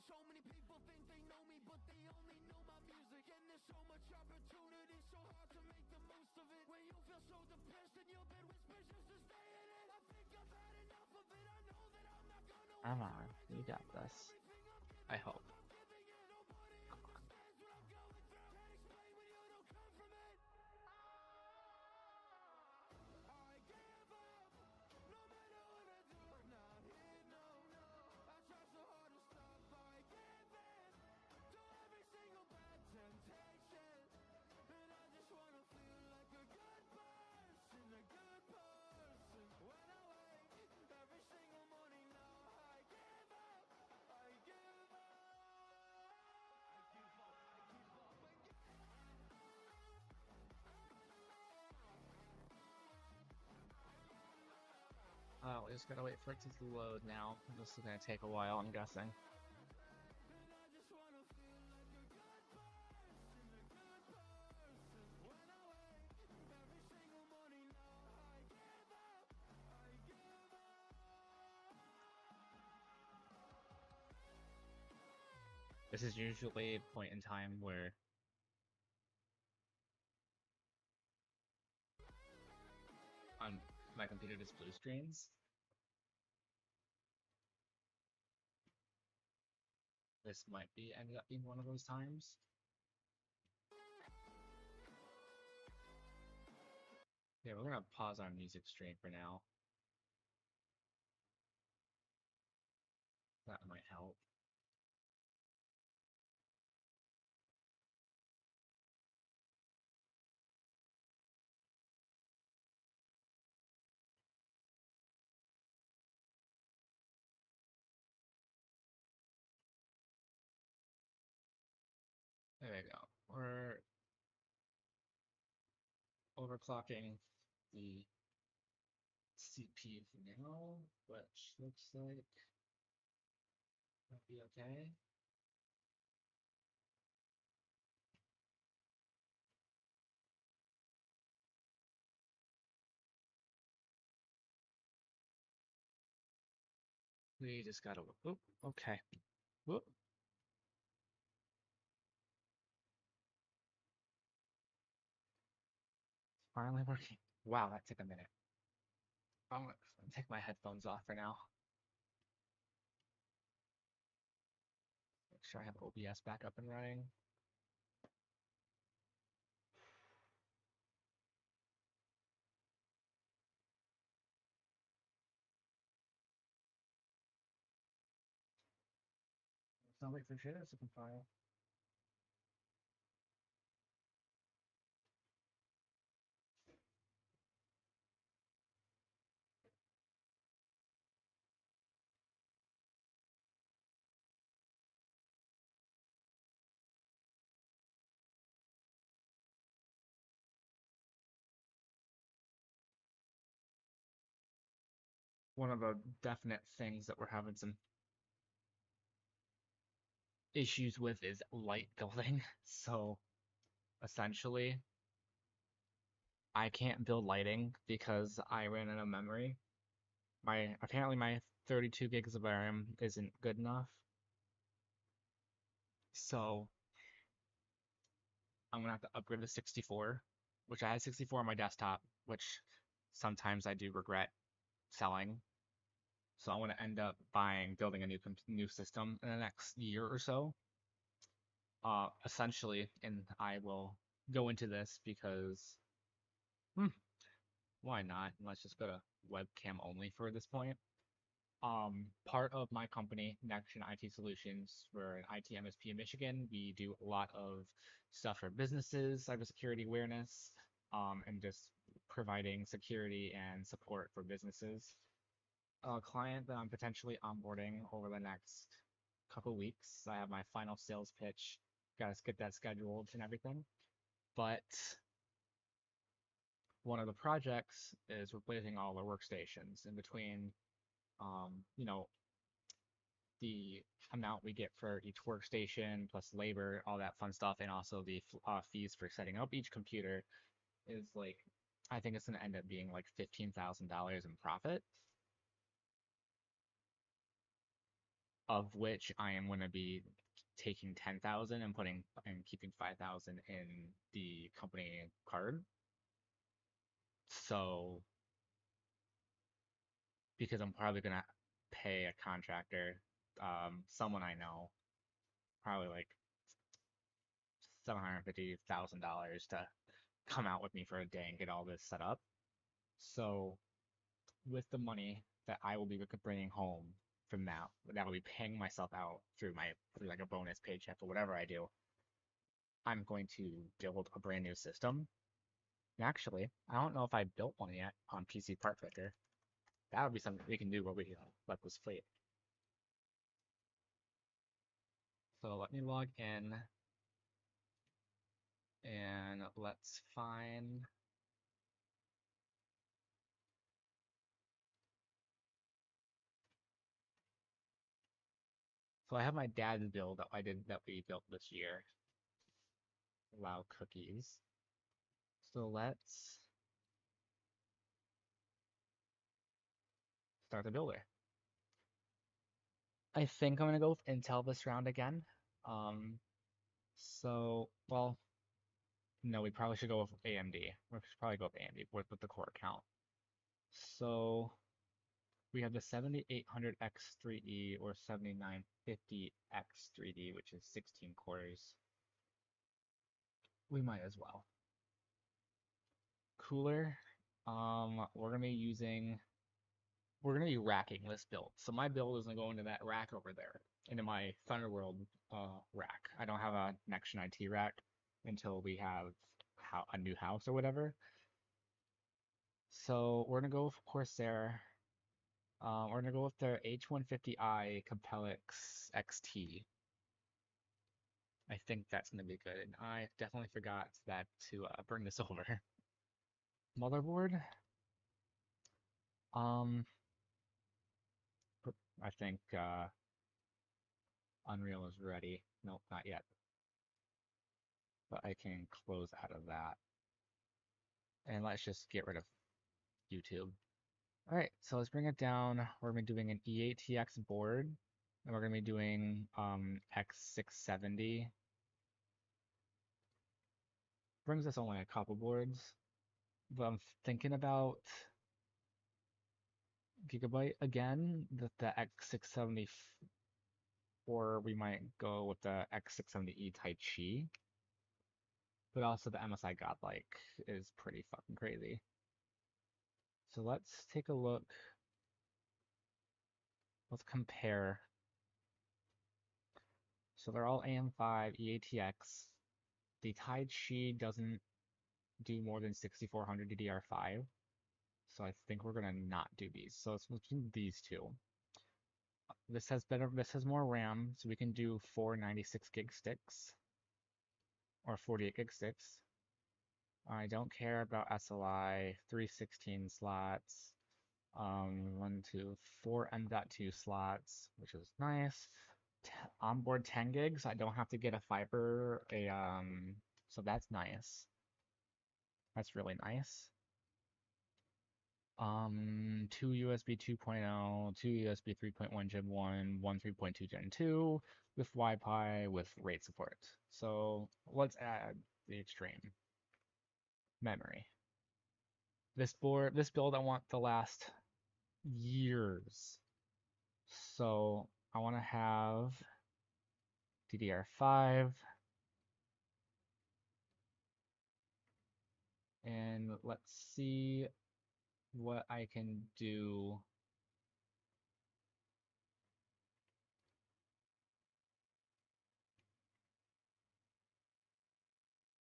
S2: So many people think they know me, but they only know my music. And there's so much opportunity, so hard to make the most of it. When you feel so depressed and your bed whispers just to stay in it.
S1: Come on, you got this. I hope. Oh, we just gotta wait for it to load now. This is gonna take a while, I'm guessing. This is usually a point in time where on my computer just blue screens. This might be ended up being one of those times. Yeah, we're gonna pause our music stream for now. That might help. There we go. We're overclocking the CPU for now, which looks like might be okay. We just gotta. Oop, okay. Whoop. Finally working. Wow, that took a minute. I'm gonna take my headphones off for now. Make sure I have OBS back up and running. Let's not wait for shadows to compile. One of the definite things that we're having some issues with is light building. So essentially, I can't build lighting because I ran out of memory. Apparently my 32 gigs of RAM isn't good enough. So I'm gonna have to upgrade to 64, which I had 64 on my desktop, which sometimes I do regret selling. So I want to end up building a new system in the next year or so. Essentially, and I will go into this because why not? Let's just go to webcam only for this point. Part of my company, Next-Gen IT Solutions, we're an IT MSP in Michigan. We do a lot of stuff for businesses, cybersecurity awareness, and just providing security and support for businesses. A client that I'm potentially onboarding over the next couple weeks. I have my final sales pitch. Got to get that scheduled and everything. But one of the projects is replacing all the workstations in between, you know, the amount we get for each workstation plus labor, all that fun stuff, and also the fees for setting up each computer is like, I think it's going to end up being like $15,000 in profit, of which I am going to be taking 10,000 and putting and keeping 5,000 in the company card. So because I'm probably gonna pay a contractor, someone I know, probably like $750,000 to come out with me for a day and get all this set up. So with the money that I will be bringing home from that will be paying myself out through like a bonus paycheck or whatever I do, I'm going to build a brand new system. And actually, I don't know if I built one yet on PC Part Picker. That would be something we can do where we let this fleet. So let me log in and let's find. So I have my dad's build that we built this year. Allow cookies. So let's start the builder. I think I'm gonna go with Intel this round again. Um, well, no, we probably should go with AMD. We should probably go with AMD with the core count. So we have the 7800X3E or 7950X3D, which is 16 cores. We might as well. Cooler. We're gonna be racking this build. So my build is gonna go into that rack over there, into my Thunderworld rack. I don't have a next gen IT rack until we have a new house or whatever. So we're gonna go with Corsair. We're gonna go with their H150i Compellix XT. I think that's gonna be good. And I definitely forgot that to bring this over. Motherboard. Um, I think Unreal is ready. Nope, not yet. But I can close out of that. And let's just get rid of YouTube. All right, so let's bring it down. We're gonna be doing an E8TX board, and we're gonna be doing X670. Brings us only a couple boards, but I'm thinking about Gigabyte again. The X670, or we might go with the X670E Tai Chi. But also the MSI Godlike is pretty fucking crazy. So let's take a look. Let's compare. So they're all AM5 EATX. The Tai Chi doesn't do more than 6400 DDR5. So I think we're gonna not do these. So it's between these two. This has more RAM, so we can do 496 gig sticks or 48 gig sticks. I don't care about SLI, 316 slots, 4 M.2 slots, which is nice. Onboard 10 gigs, I don't have to get a fiber, so that's nice. That's really nice. 2 USB 2.0, 2 USB 3.1 Gen 1, 1 3.2 Gen 2 with Wi-Fi with RAID support. So let's add the extreme memory. This build I want to last years. So I want to have DDR5 and let's see what I can do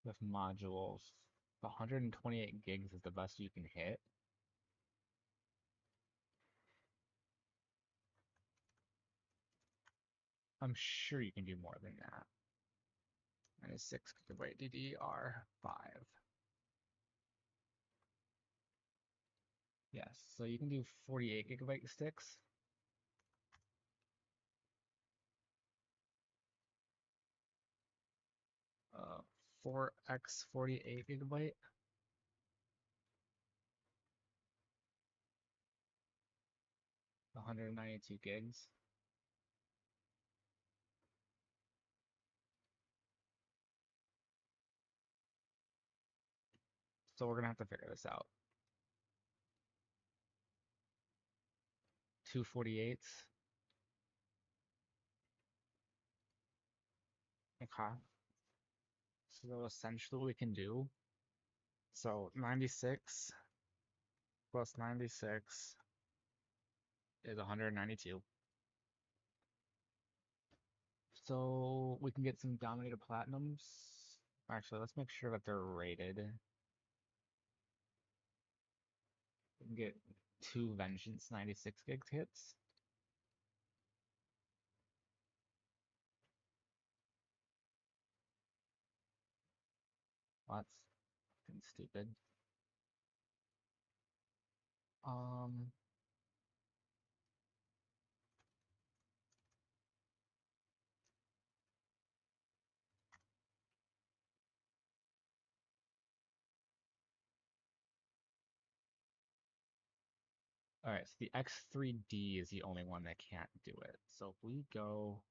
S1: with modules. 128 gigs is the best you can hit. I'm sure you can do more than that. And a 6 gigabyte DDR5. Yes, so you can do 48 gigabyte sticks. Uh, 4x 48 gigabyte. 192 gigs. So we're gonna have to figure this out. 248. Okay. So essentially what we can do, so 96 plus 96 is 192. So we can get some Dominator Platinums. Actually, let's make sure that they're rated. We can get two Vengeance 96 gig hits. Well, that's fucking stupid. Um, all right, so the X3D is the only one that can't do it. So if we go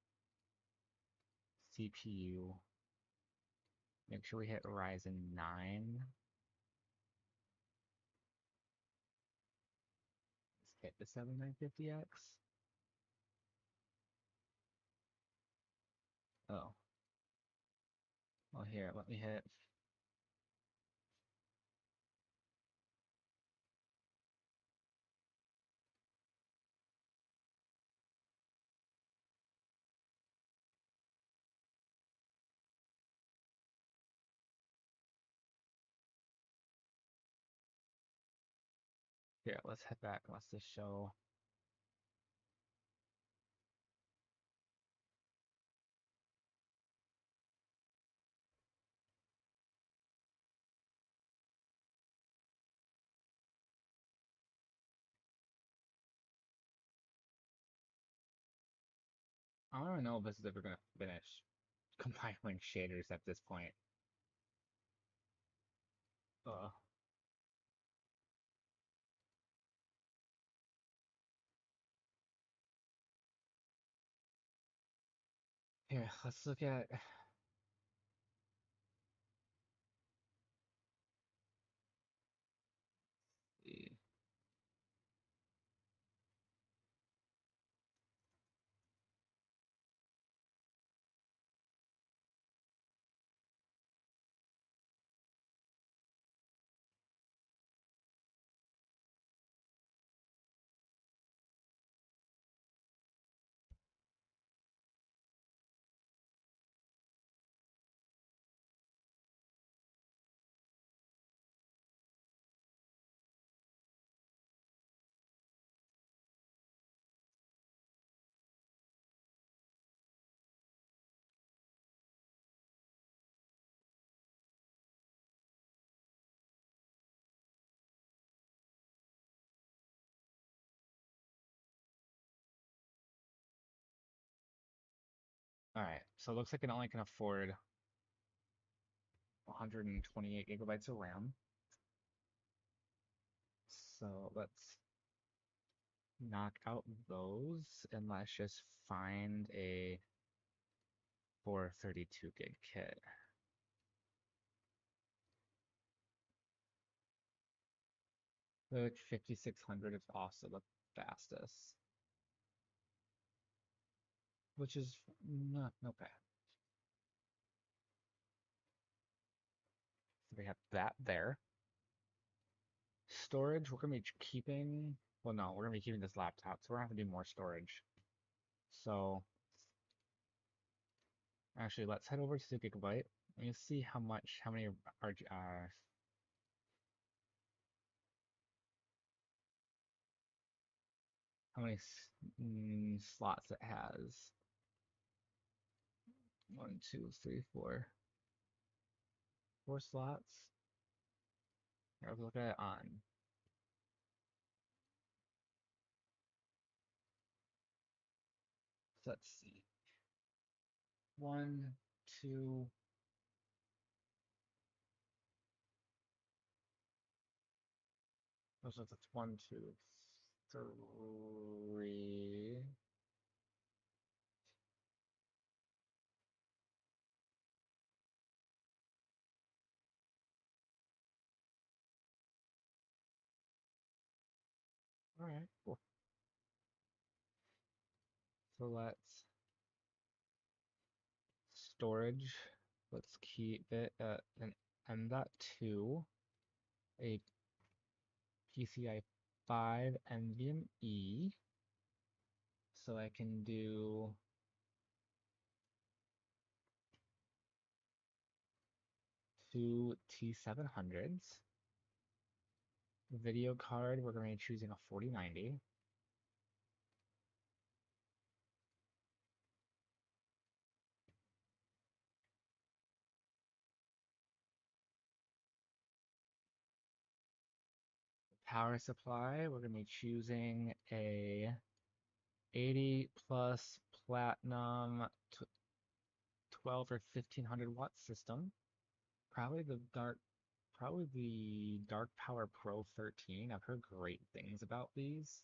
S1: CPU, make sure we hit Ryzen 9. Let's hit the 7950X. Oh, well here, let me hit. Here, let's head back. Let's just show. I don't even know if this is ever gonna finish compiling shaders at this point. Uh, Here, let's look at. All right, so it looks like it only can afford 128 gigabytes of RAM. So let's knock out those and let's just find a 432 gig kit. Which 5600 is also the fastest, which is not bad. So we have that there. Storage, we're gonna be keeping. Well, no, we're gonna be keeping this laptop, so we're gonna have to do more storage. So actually, let's head over to 2 GB. Let me see how many how many slots it has. 1, 2, 3, 4. 4 slots. Here, look at it on. So let's see. 1, 2. So that's 1, 2, 3. All right, cool. So let's storage. Let's keep it at an M.2, a PCI 5 NVMe. So I can do two T700s. Video card, we're going to be choosing a 4090. Power supply, we're going to be choosing a 80 plus platinum 12 or 1500 watt system. Probably the Dark Power Pro 13. I've heard great things about these.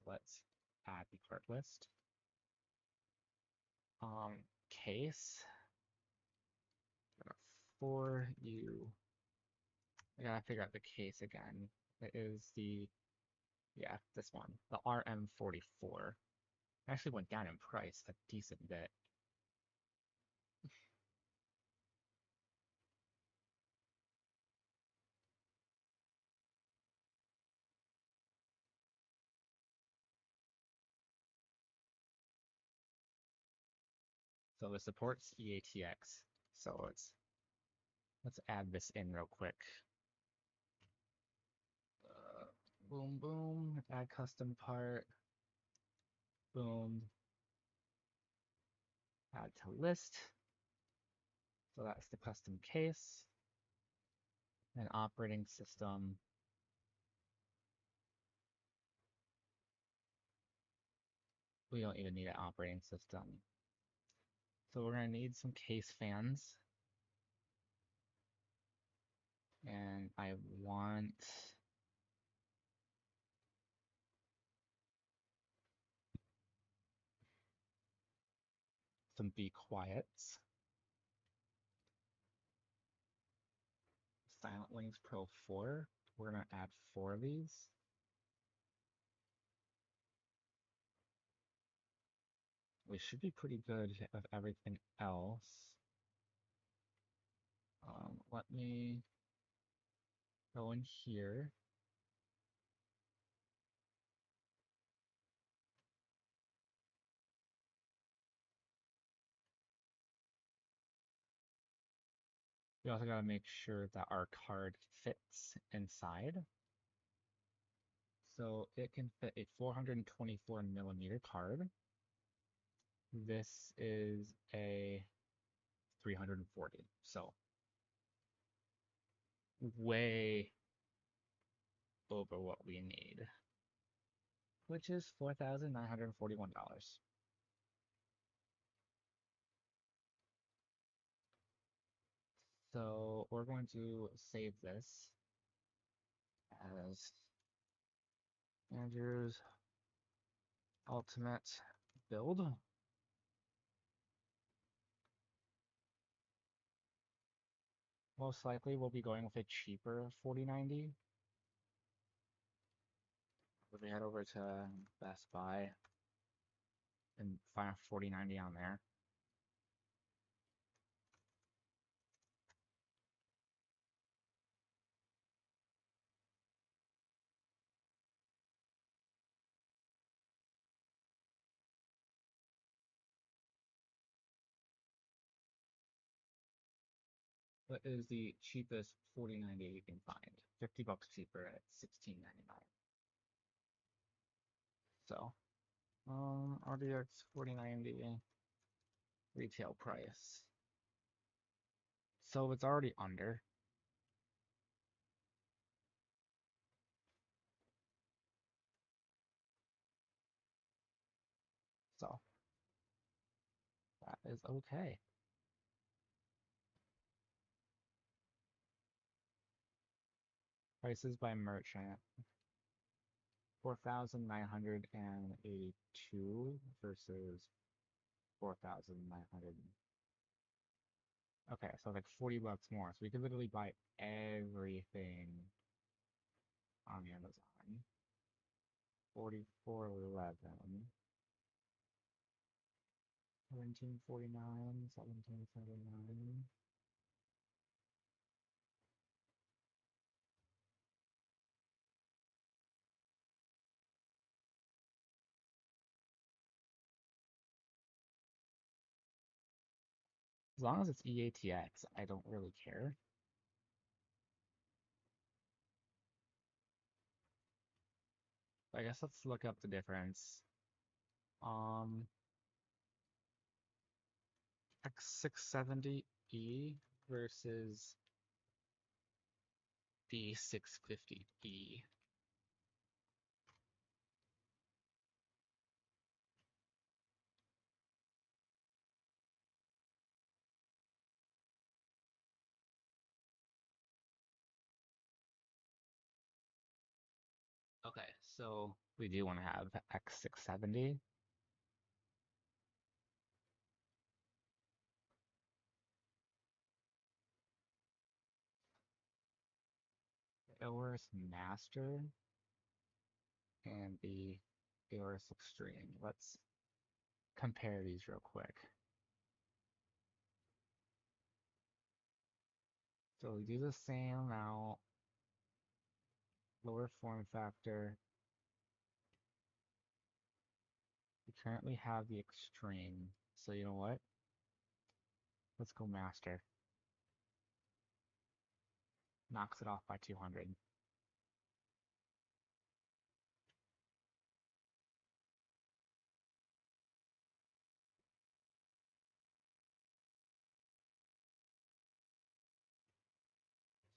S1: Let's add the cart list. Case. For you. I gotta figure out the case again. It is yeah, this one, the RM44. Actually went down in price a decent bit. So it supports EATX. So let's add this in real quick. Boom, boom, add custom part. Boom. Add to list. So that's the custom case. And operating system. We don't even need an operating system. So we're gonna need some case fans. And I want some Be Quiets. Silent Links Pro 4. We're gonna add 4 of these. We should be pretty good of everything else. Let me go in here. We also gotta make sure that our card fits inside. So it can fit a 424 millimeter card. This is a 340. So way over what we need, which is $4,941. So we're going to save this as Andrew's ultimate build. Most likely we'll be going with a cheaper 4090. If we head over to Best Buy and find a 4090 on there. What is the cheapest 4090 you can find? 50 bucks cheaper at $16.99. So, RDX 4090 retail price. So it's already under. So that is okay. Prices by merchant. 4,982 versus 4,900. Okay, so like 40 bucks more. So we could literally buy everything on Amazon. 44.11. 17.49, 17.79. As long as it's EATX, I don't really care. I guess let's look up the difference. Um, X670E versus the 650E. Okay, so we do want to have X670. Aorus Master and the Aorus Extreme. Let's compare these real quick. So we do the same amount, lower form factor. We currently have the Extreme. So you know what? Let's go Master. Knocks it off by 200.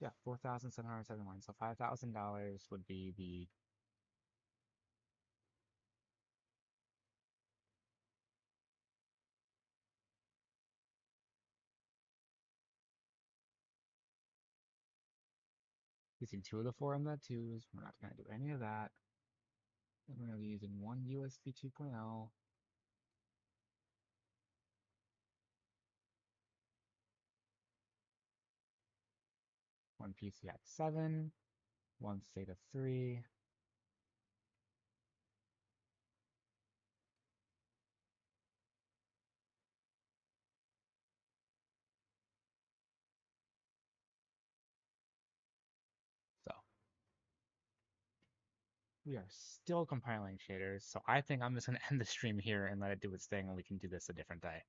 S1: Yeah, 4,771. So $5,000 would be the using two of the four M.2s. We're not going to do any of that. And we're going to be using one USB 2.0, one PCI 7, one SATA 3. So we are still compiling shaders. So I think I'm just going to end the stream here and let it do its thing, and we can do this a different day.